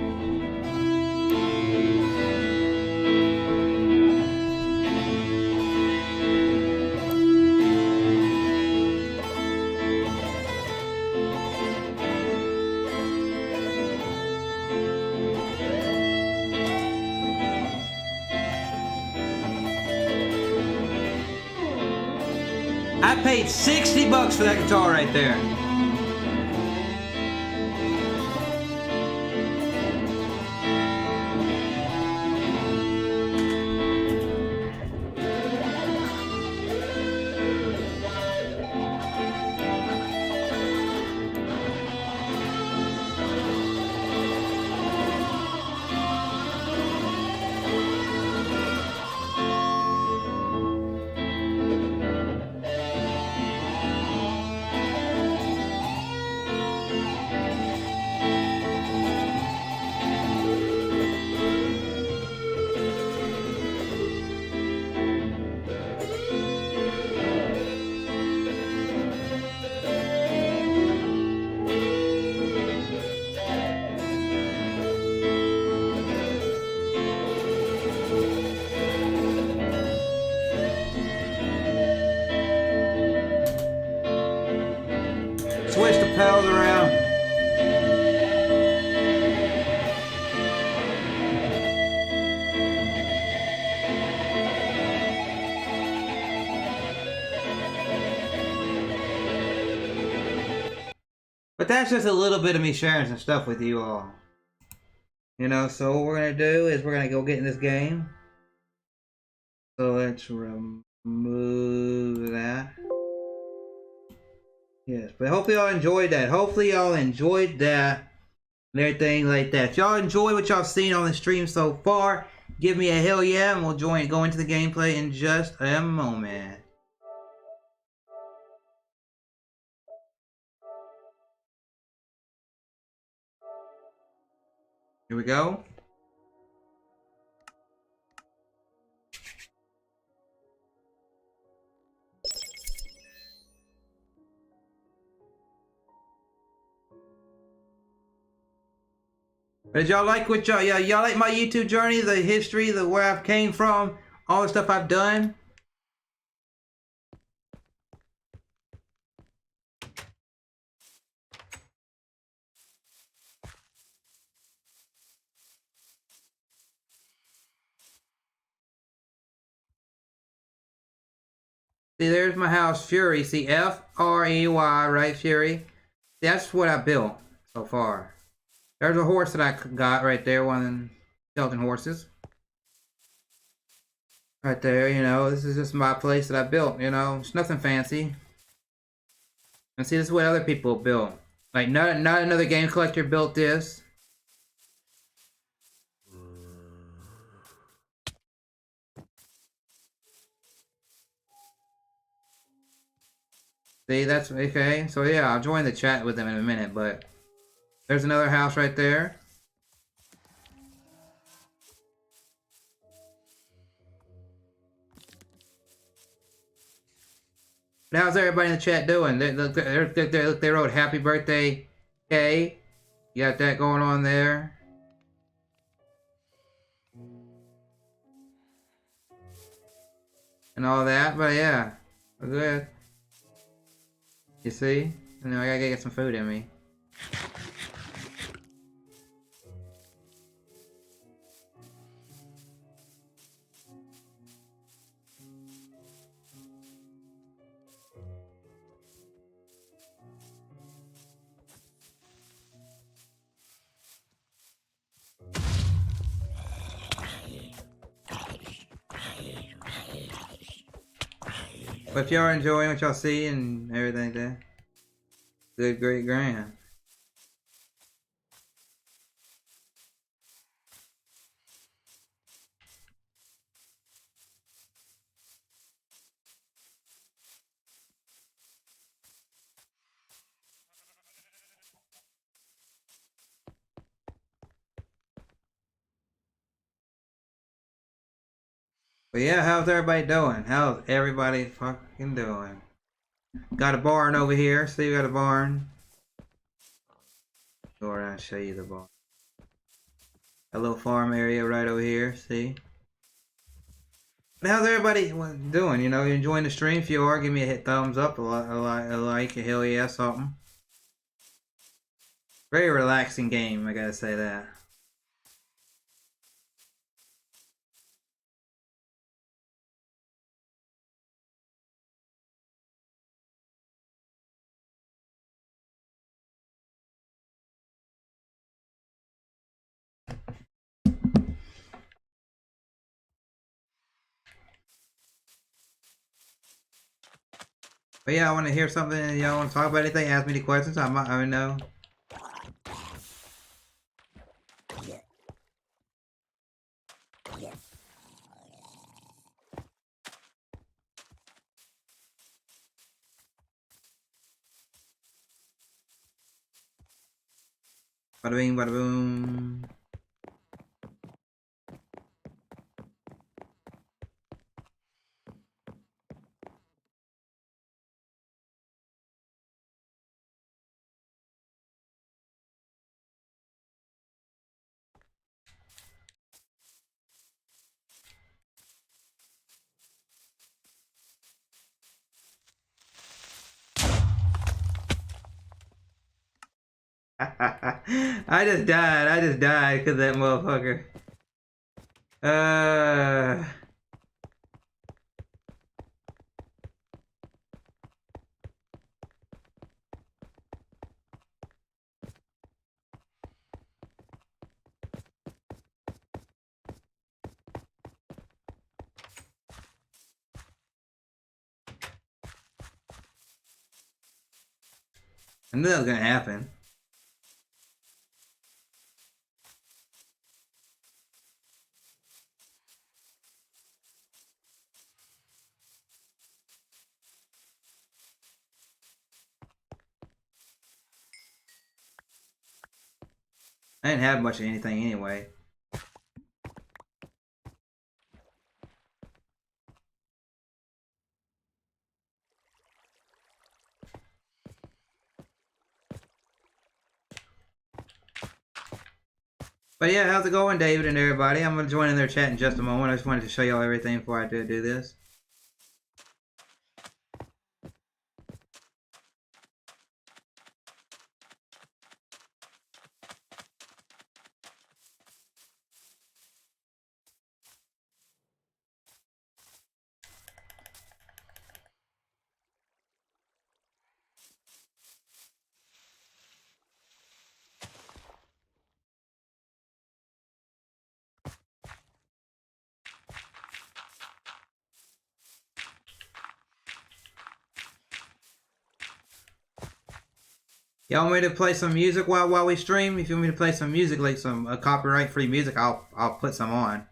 I paid $60 for that guitar right there. Switch the pedals around. But that's just a little bit of me sharing some stuff with you all. You know, so what we're gonna do is we're gonna go get in this game. So let's remove that. Yes, but hopefully y'all enjoyed that. Hopefully y'all enjoyed that and everything like that. If y'all enjoy what y'all seen on the stream so far, give me a hell yeah, and we'll go into the gameplay in just a moment. Here we go. But did y'all like what y'all like my YouTube journey, the history, where I've came from, all the stuff I've done? See, there's my house, Fury. See, F-R-E-Y, right, Fury? That's what I built so far. There's a horse that I got right there, one of them skeleton horses. Right there, you know, this is just my place that I built, you know, it's nothing fancy. And see, this is what other people built. Like, not another game collector built this. See, that's okay. So yeah, I'll join the chat with them in a minute, but there's another house right there. How's everybody in the chat doing? They wrote happy birthday, Kay. You got that going on there. And all that, but yeah, we're good. You see? And then I gotta get some food in me. But if y'all are enjoying what y'all see and everything there, good, great, grand. But yeah, how's everybody doing? How's everybody fucking doing? Got a barn over here. See, we got a barn. Go around and show you the barn. A little farm area right over here. See? But how's everybody doing? You know, you enjoying the stream? If you are, give me a hit thumbs up, a like, a hell yeah, something. Very relaxing game, I gotta say that. But yeah, I want to hear something. Y'all want to talk about anything? Ask me the questions. I know. Bada bing, bada boom. I just died. I just died because that motherfucker. I knew that was gonna happen. I didn't have much of anything anyway. But yeah, how's it going, David and everybody? I'm gonna join in their chat in just a moment. I just wanted to show y'all everything before I do this. Y'all want me to play some music while we stream? If you want me to play some music, like some copyright-free music, I'll put some on.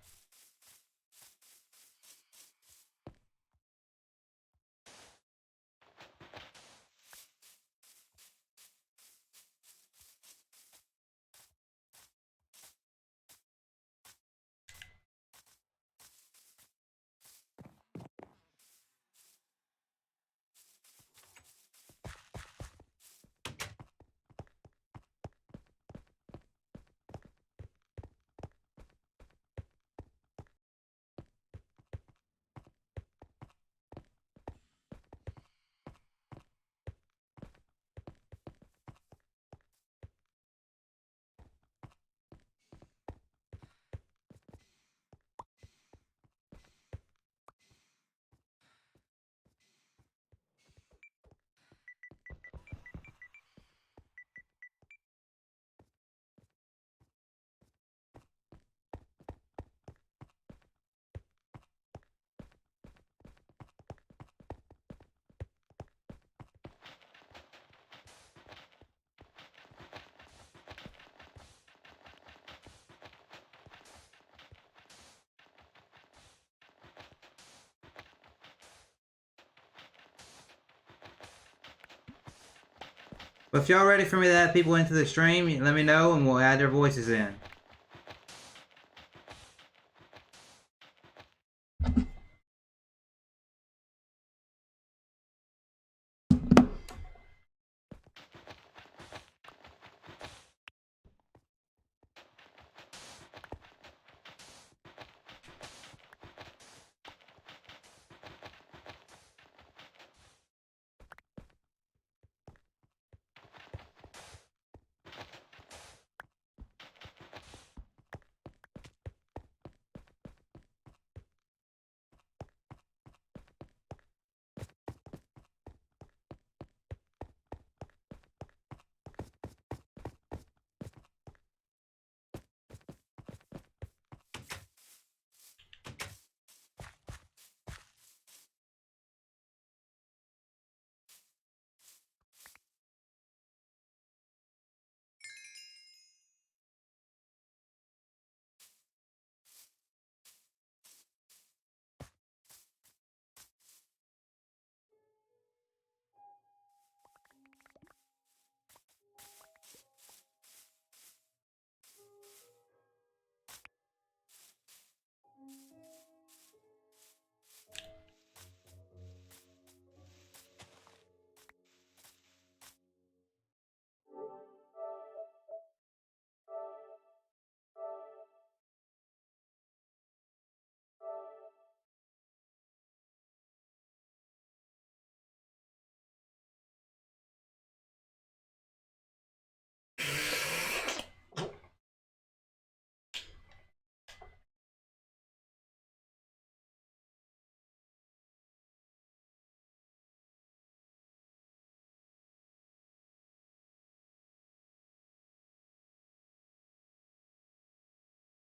But if y'all ready for me to add people into the stream, let me know and we'll add their voices in.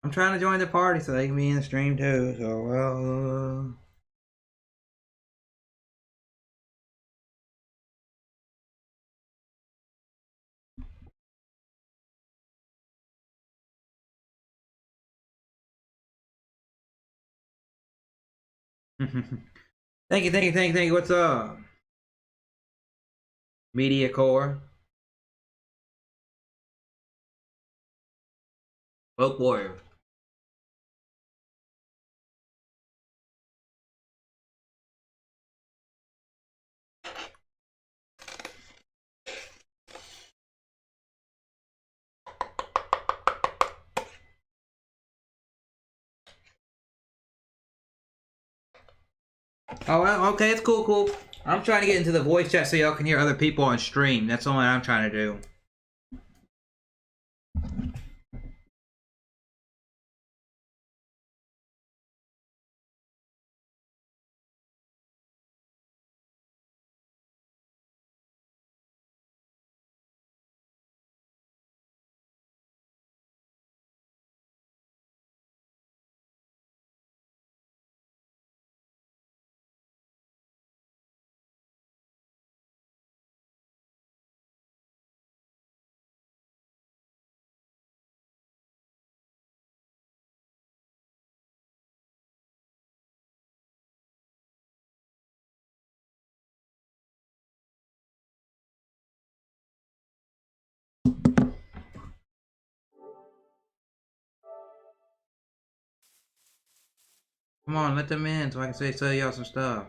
I'm trying to join the party so they can be in the stream too, so well... Thank you. What's up? Media Core. Folk Warrior. Oh, well, okay, it's cool. I'm trying to get into the voice chat so y'all can hear other people on stream. That's all I'm trying to do. Come on, let them in so I can tell y'all some stuff.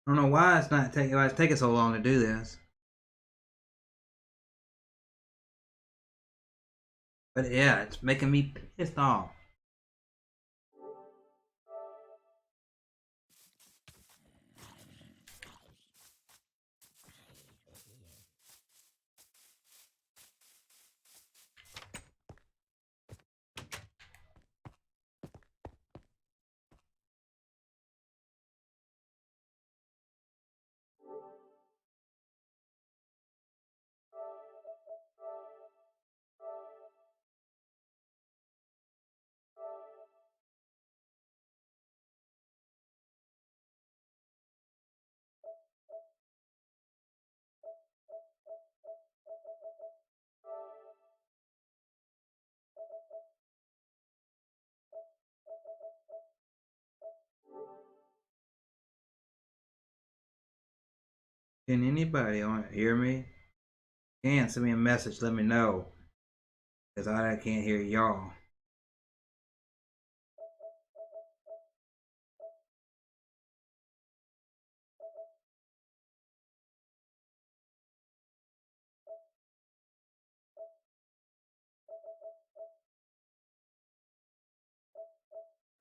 I don't know why it's taking so long to do this. But yeah, it's making me pissed off. Can anybody hear me? Can send me a message, let me know. Because I can't hear y'all.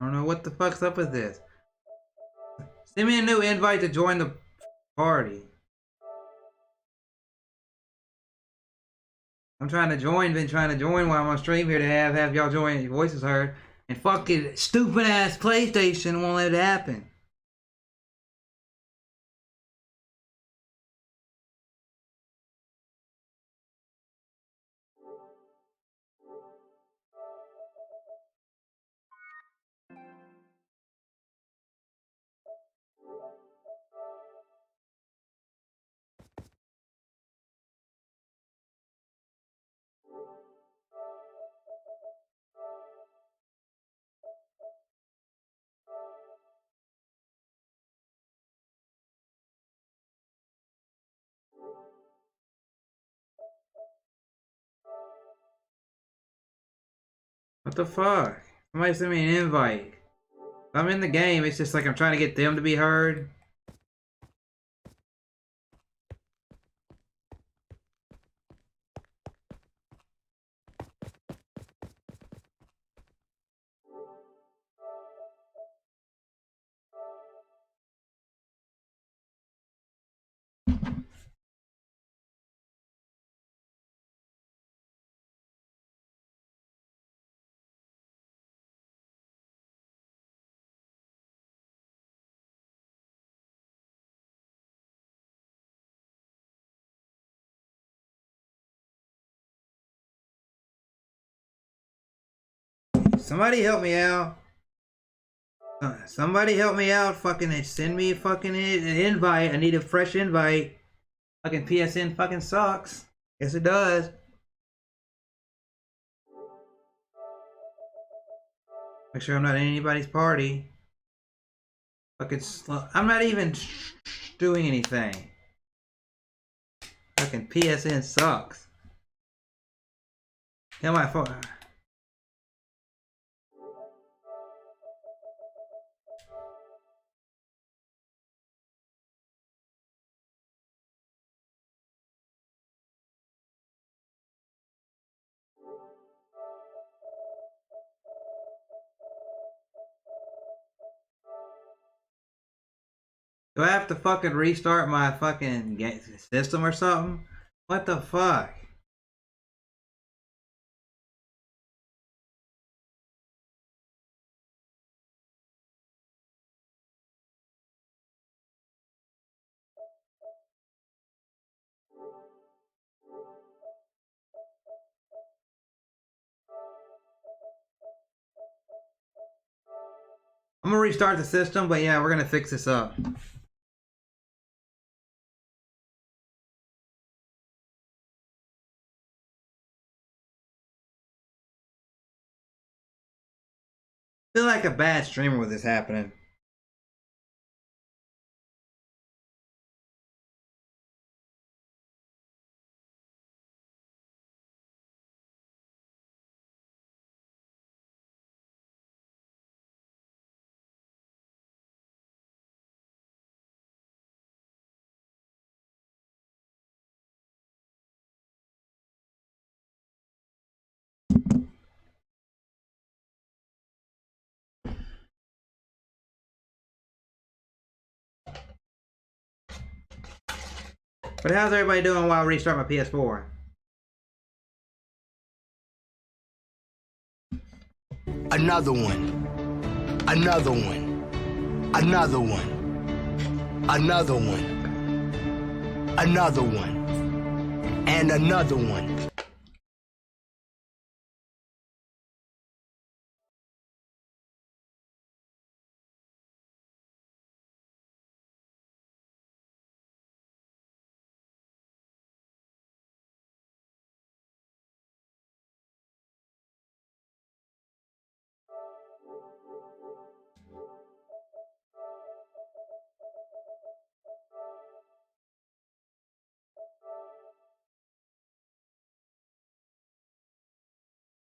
I don't know what the fuck's up with this. Send me a new invite to join the party. I'm trying to join, been trying to join while I'm on stream here to have y'all join, your voices heard. And fucking stupid ass PlayStation won't let it happen. What the fuck? Somebody send me an invite. I'm in the game, it's just like I'm trying to get them to be heard. Somebody help me out. Somebody help me out. Fucking send me a fucking invite. I need a fresh invite. Fucking PSN fucking sucks. Yes, it does. Make sure I'm not in anybody's party. Fucking I'm not even doing anything. Fucking PSN sucks. Tell my phone. Do I have to fucking restart my fucking system or something? What the fuck? I'm gonna restart the system, but yeah, we're gonna fix this up. Feel like a bad streamer with this happening. But how's everybody doing while I restart my PS4? Another one. Another one. Another one. Another one. Another one. And another one.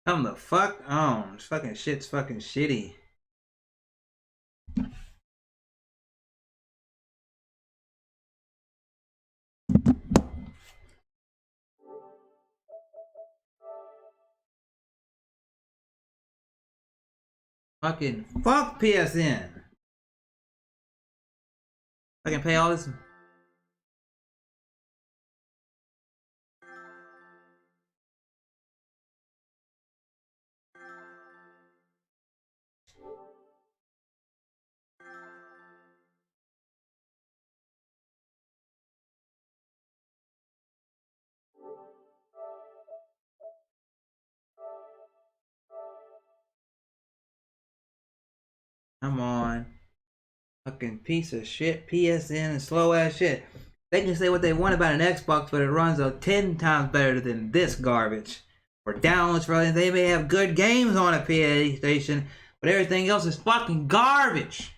Come the fuck on. This fucking shit's fucking shitty. Fucking fuck PSN. I can pay all this. Come on. Fucking piece of shit. PSN and slow ass shit. They can say what they want about an Xbox, but it runs 10 times better than this garbage. For downloads, for they may have good games on a PlayStation, but everything else is fucking garbage.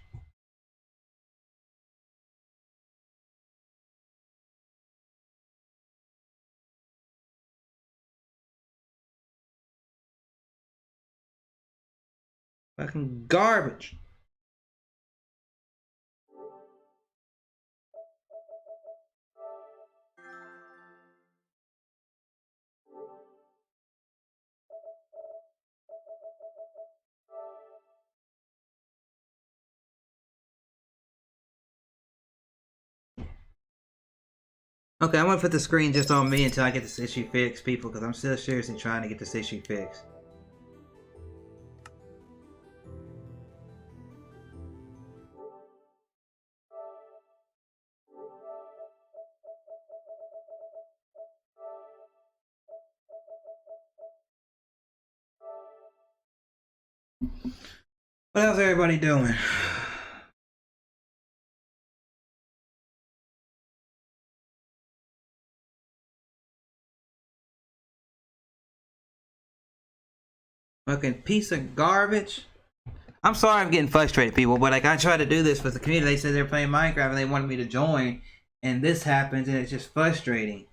Fucking garbage. Okay, I'm gonna put the screen just on me until I get this issue fixed, people, because I'm still seriously trying to get this issue fixed. What else everybody doing? Fucking piece of garbage. I'm sorry I'm getting frustrated, people, but like I tried to do this with the community. They said they're playing Minecraft and they wanted me to join, and this happens and it's just frustrating.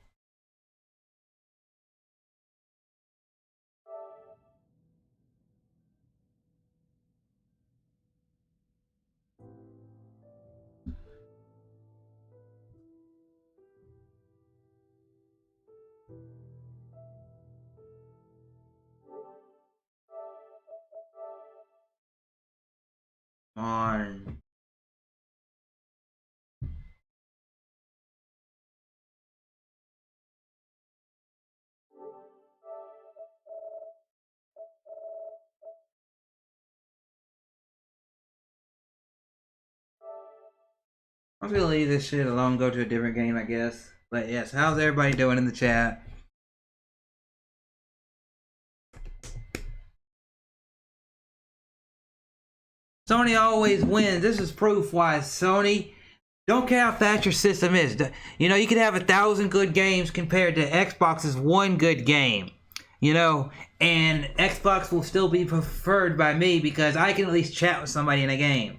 On. I'm gonna leave this shit alone, go to a different game, I guess. But yes, how's everybody doing in the chat? Sony always wins. This is proof why Sony, don't care how fast your system is. You know, you could have 1,000 good games compared to Xbox's one good game. You know, and Xbox will still be preferred by me because I can at least chat with somebody in a game.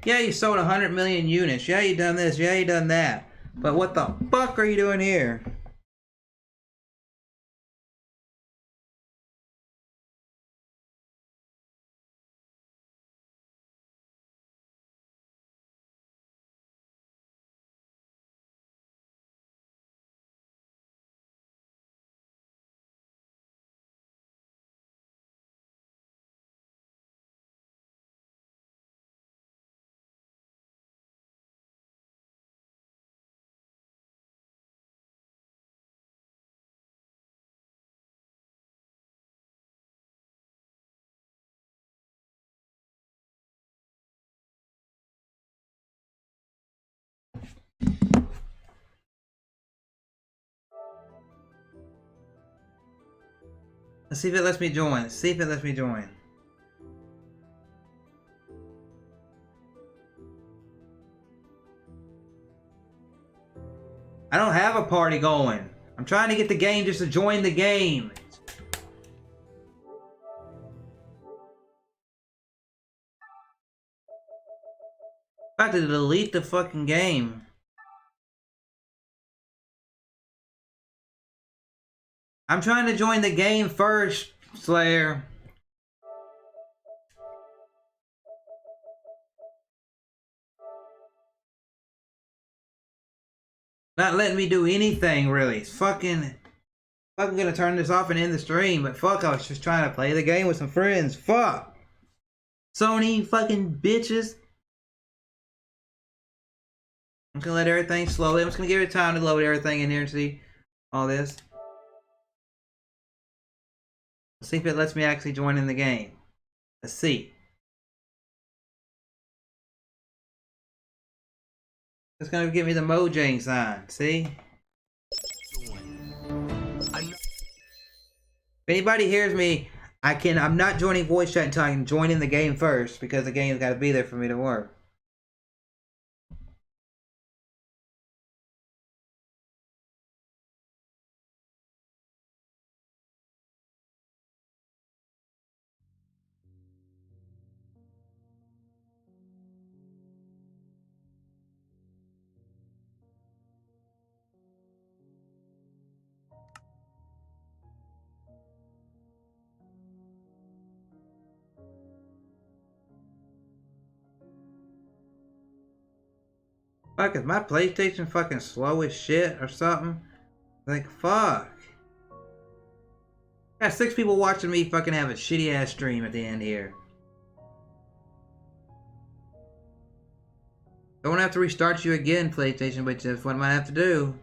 Yeah, you sold 100 million units. Yeah, you done this. Yeah, you done that. But what the fuck are you doing here? Let's see if it lets me join. See if it lets me join. I don't have a party going. I'm trying to get the game just to join the game. I'm about to delete the fucking game. I'm trying to join the game first, Slayer. Not letting me do anything really. It's fucking gonna turn this off and end the stream, but fuck, I was just trying to play the game with some friends. Fuck. Sony fucking bitches. I'm gonna let everything slowly. I'm just gonna give it time to load everything in here and see all this. Let's see if it lets me actually join in the game. Let's see. It's gonna give me the Mojang sign. See? If anybody hears me, I'm not joining voice chat until I can join in the game first, because the game's gotta be there for me to work. Fuck, is my PlayStation fucking slow as shit or something? Like, fuck. Got 6 people watching me fucking have a shitty ass stream at the end here. Don't have to restart you again, PlayStation, but that's what I might have to do.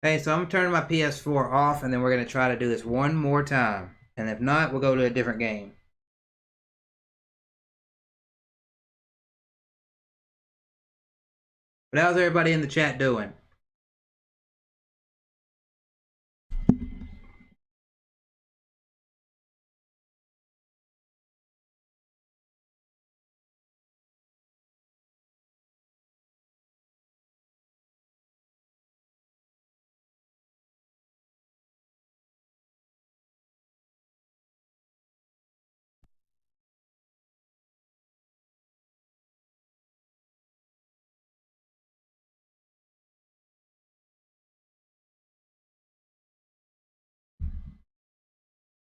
Okay, so I'm turning my PS4 off, and then we're going to try to do this one more time. And if not, we'll go to a different game. But how's everybody in the chat doing?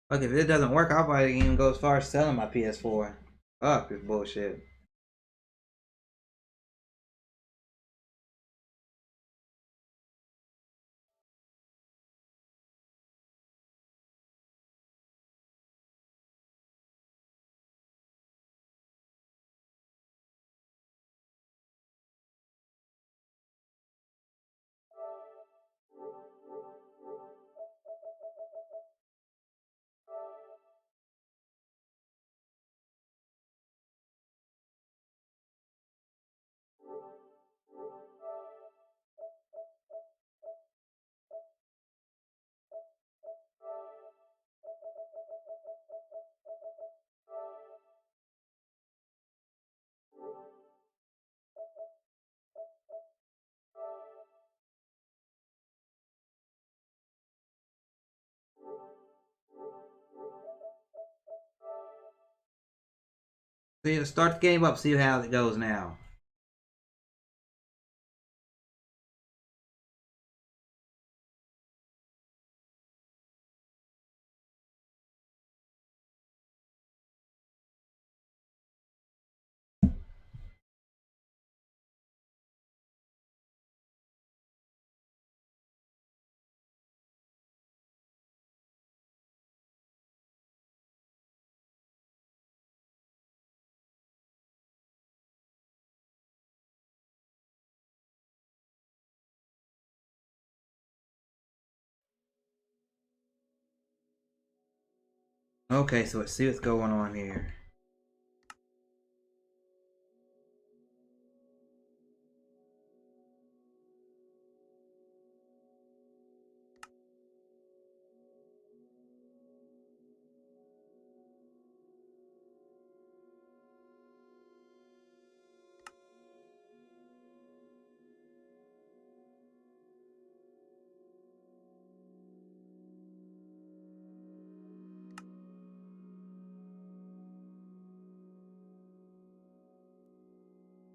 Fuck, if it doesn't work, I'll probably even go as far as selling my PS4. Fuck this bullshit. See, let's start the game up, see how it goes now. Okay, so let's see what's going on here.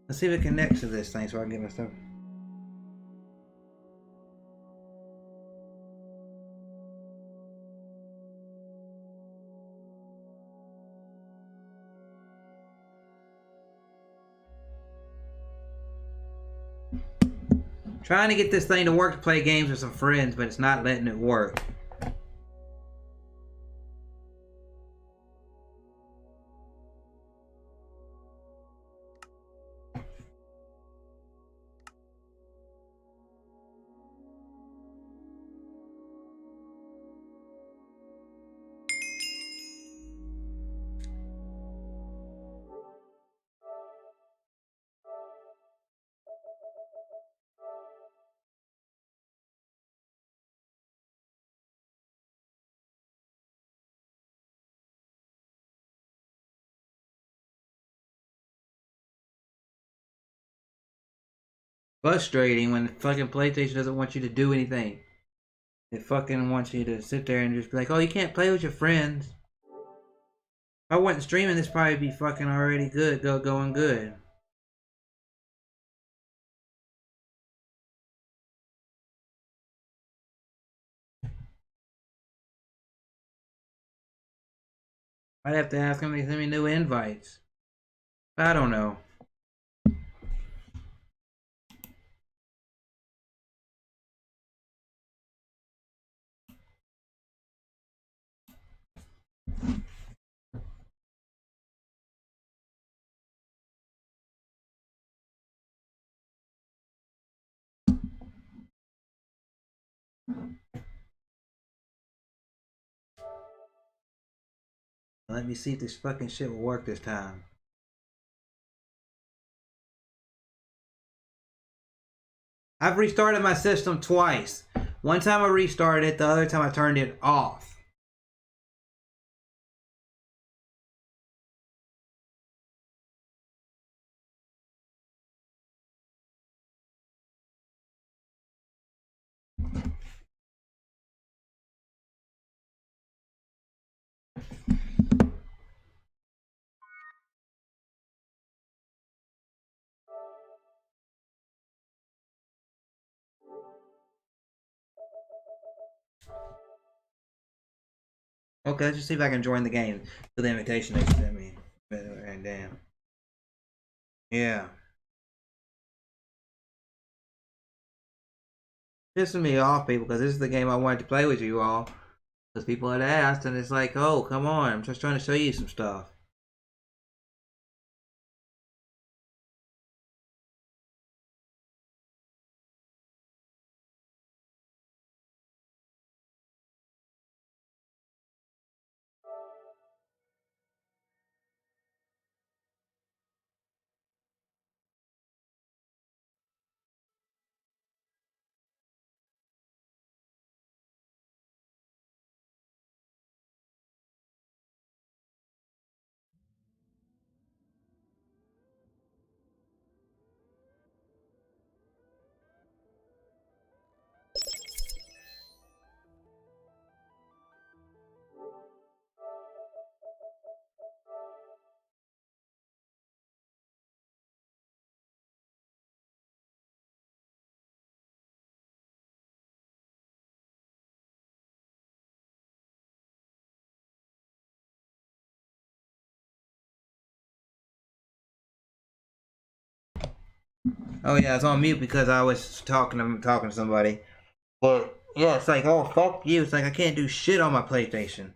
Let's see if it connects to this thing so I can get my stuff. Trying to get this thing to work to play games with some friends, but it's not letting it work. Frustrating when the fucking PlayStation doesn't want you to do anything. It fucking wants you to sit there and just be like, oh, you can't play with your friends. If I wasn't streaming, this probably be fucking already good, going good. I'd have to ask them to send me new invites. I don't know. Let me see if this fucking shit will work this time. I've restarted my system twice. One time I restarted it, the other time I turned it off. Okay, let's just see if I can join the game to the invitation they sent me. And damn. Yeah. Pissing me off, people, because this is the game I wanted to play with you all. Because people had asked, and it's like, oh, come on, I'm just trying to show you some stuff. Oh yeah, it's on mute because I was talking to somebody. But yeah, it's like, oh fuck you. It's like I can't do shit on my PlayStation.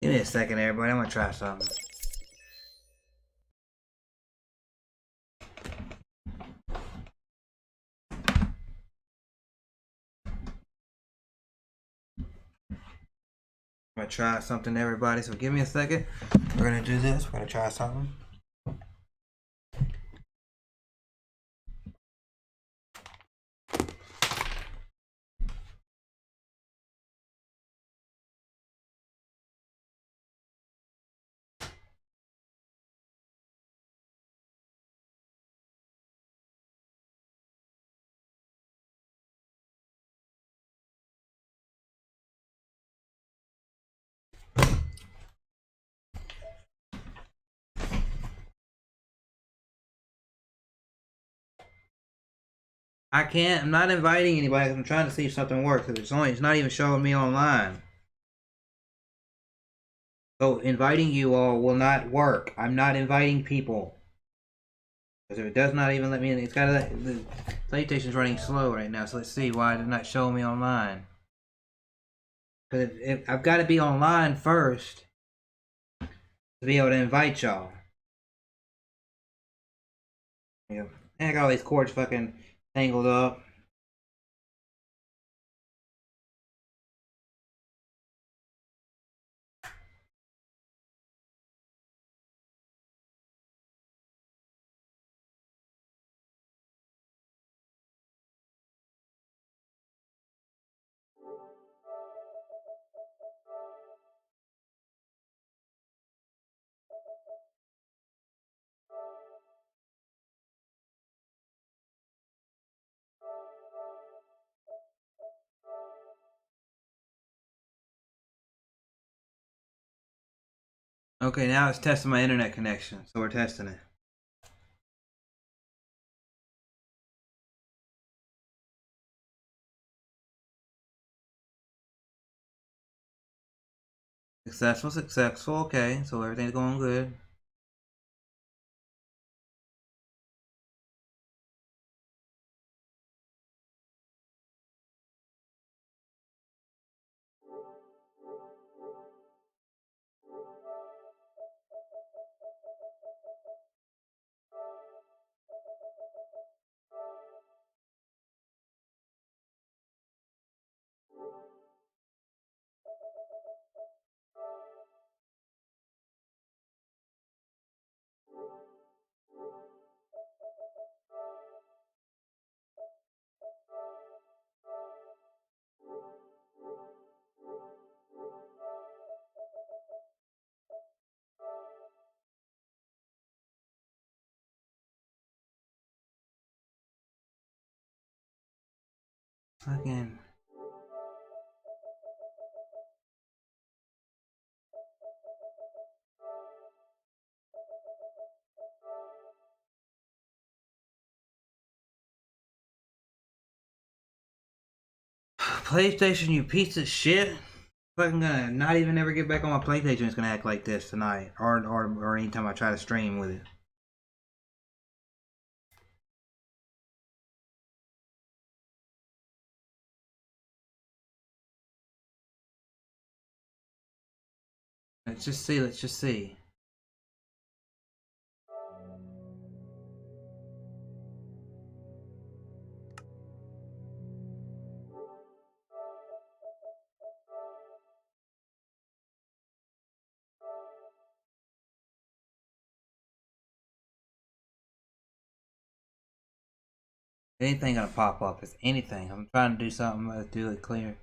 Give me a second, everybody. I'm gonna try something. I'm gonna try something, everybody. So give me a second. We're gonna do this. We're gonna try something. I can't. I'm not inviting anybody. I'm trying to see if something works. It's not even showing me online. So inviting you all will not work. I'm not inviting people. Because if it does not even let me in, it's got to. The PlayStation's running slow right now. So let's see why it's not showing me online. Because if I've got to be online first to be able to invite y'all. Yeah. And I got all these cords fucking tangled up. Okay, now it's testing my internet connection. So we're testing it. Successful. Okay, so everything's going good. Fucking. PlayStation, you piece of shit. Fucking gonna not even ever get back on my PlayStation. It's gonna act like this tonight, or anytime I try to stream with it. Let's just see. Anything gonna pop up? It's anything. I'm trying to do something to do it clear.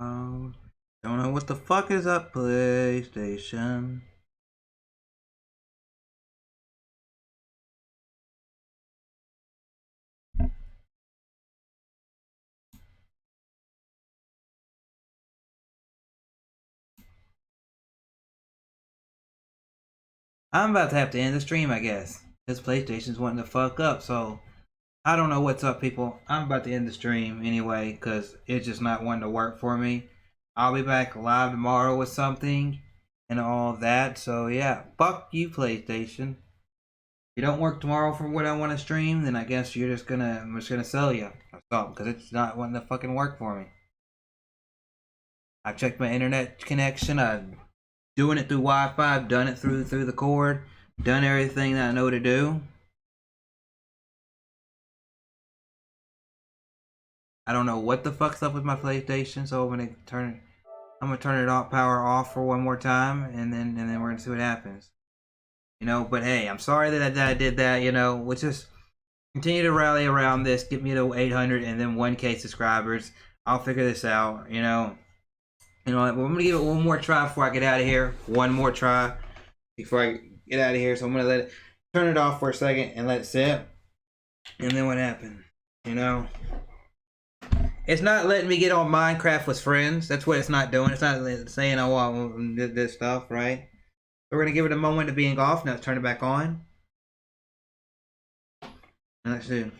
Oh, don't know what the fuck is up, PlayStation. I'm about to have to end the stream, I guess. This PlayStation's wanting to fuck up, so I don't know what's up, people. I'm about to end the stream anyway, because it's just not wanting to work for me. I'll be back live tomorrow with something and all that. So yeah, fuck you, PlayStation. If you don't work tomorrow for what I want to stream, then I guess I'm just gonna sell you or something, because it's not wanting to fucking work for me. I've checked my internet connection. I'm doing it through Wi-Fi. I've done it through the cord. Done everything that I know to do. I don't know what the fuck's up with my PlayStation, so I'm gonna turn it off, power off for one more time, and then we're gonna see what happens. You know, but hey, I'm sorry that I did that. You know, let's just continue to rally around this, get me to 800 and then 1K subscribers. I'll figure this out. You know, I'm gonna give it one more try before I get out of here. One more try before I get out of here. So I'm gonna turn it off for a second and let it sit, and then what happened? You know. It's not letting me get on Minecraft with friends. That's what it's not doing. It's not saying, oh, I want this stuff, right? We're going to give it a moment of being off. Now let's turn it back on. And let's see.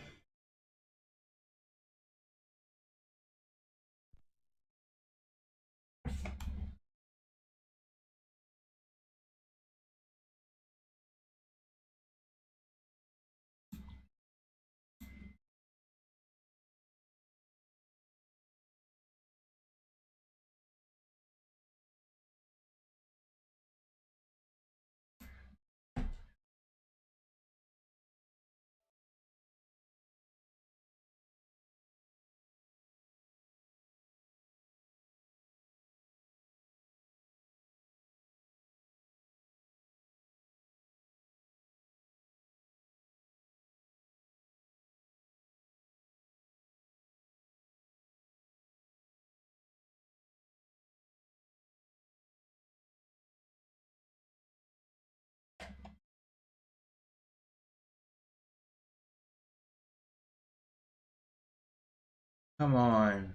Come on.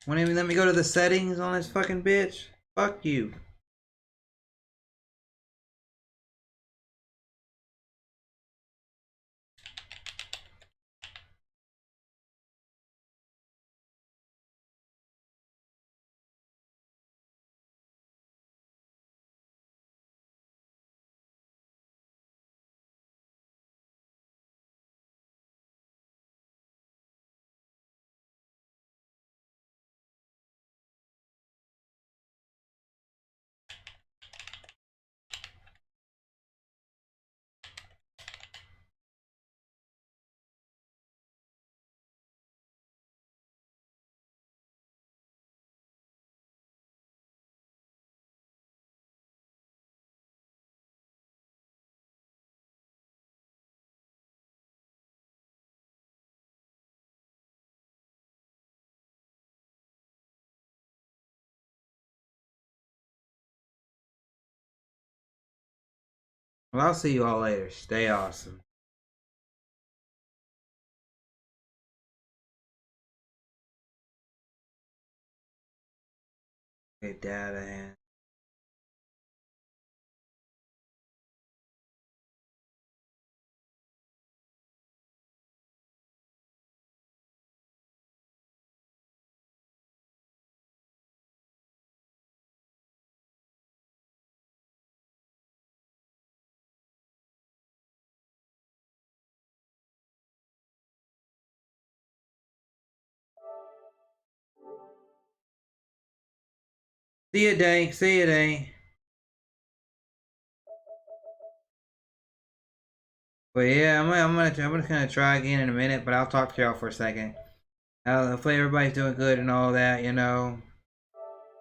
Won't even let me go to the settings on this fucking bitch? Fuck you. Well, I'll see you all later. Stay awesome. Get data in. See you, Day. See you, Day. But yeah, I'm gonna try again in a minute, but I'll talk to y'all for a second. Hopefully everybody's doing good and all that, you know,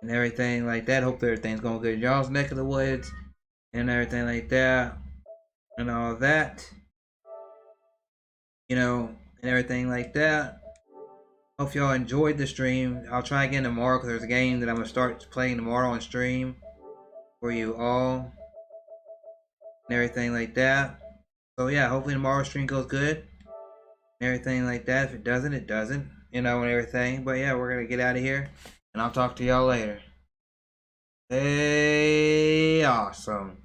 and everything like that. Hope everything's going good in y'all's neck of the woods and everything like that, and all that, you know, and everything like that. Hope y'all enjoyed the stream. I'll try again tomorrow because there's a game that I'm gonna start playing tomorrow on stream for you all and everything like that. So yeah, hopefully tomorrow's stream goes good and everything like that. If it doesn't, it doesn't, you know, and everything. But yeah, we're gonna get out of here and I'll talk to y'all later. Hey, awesome.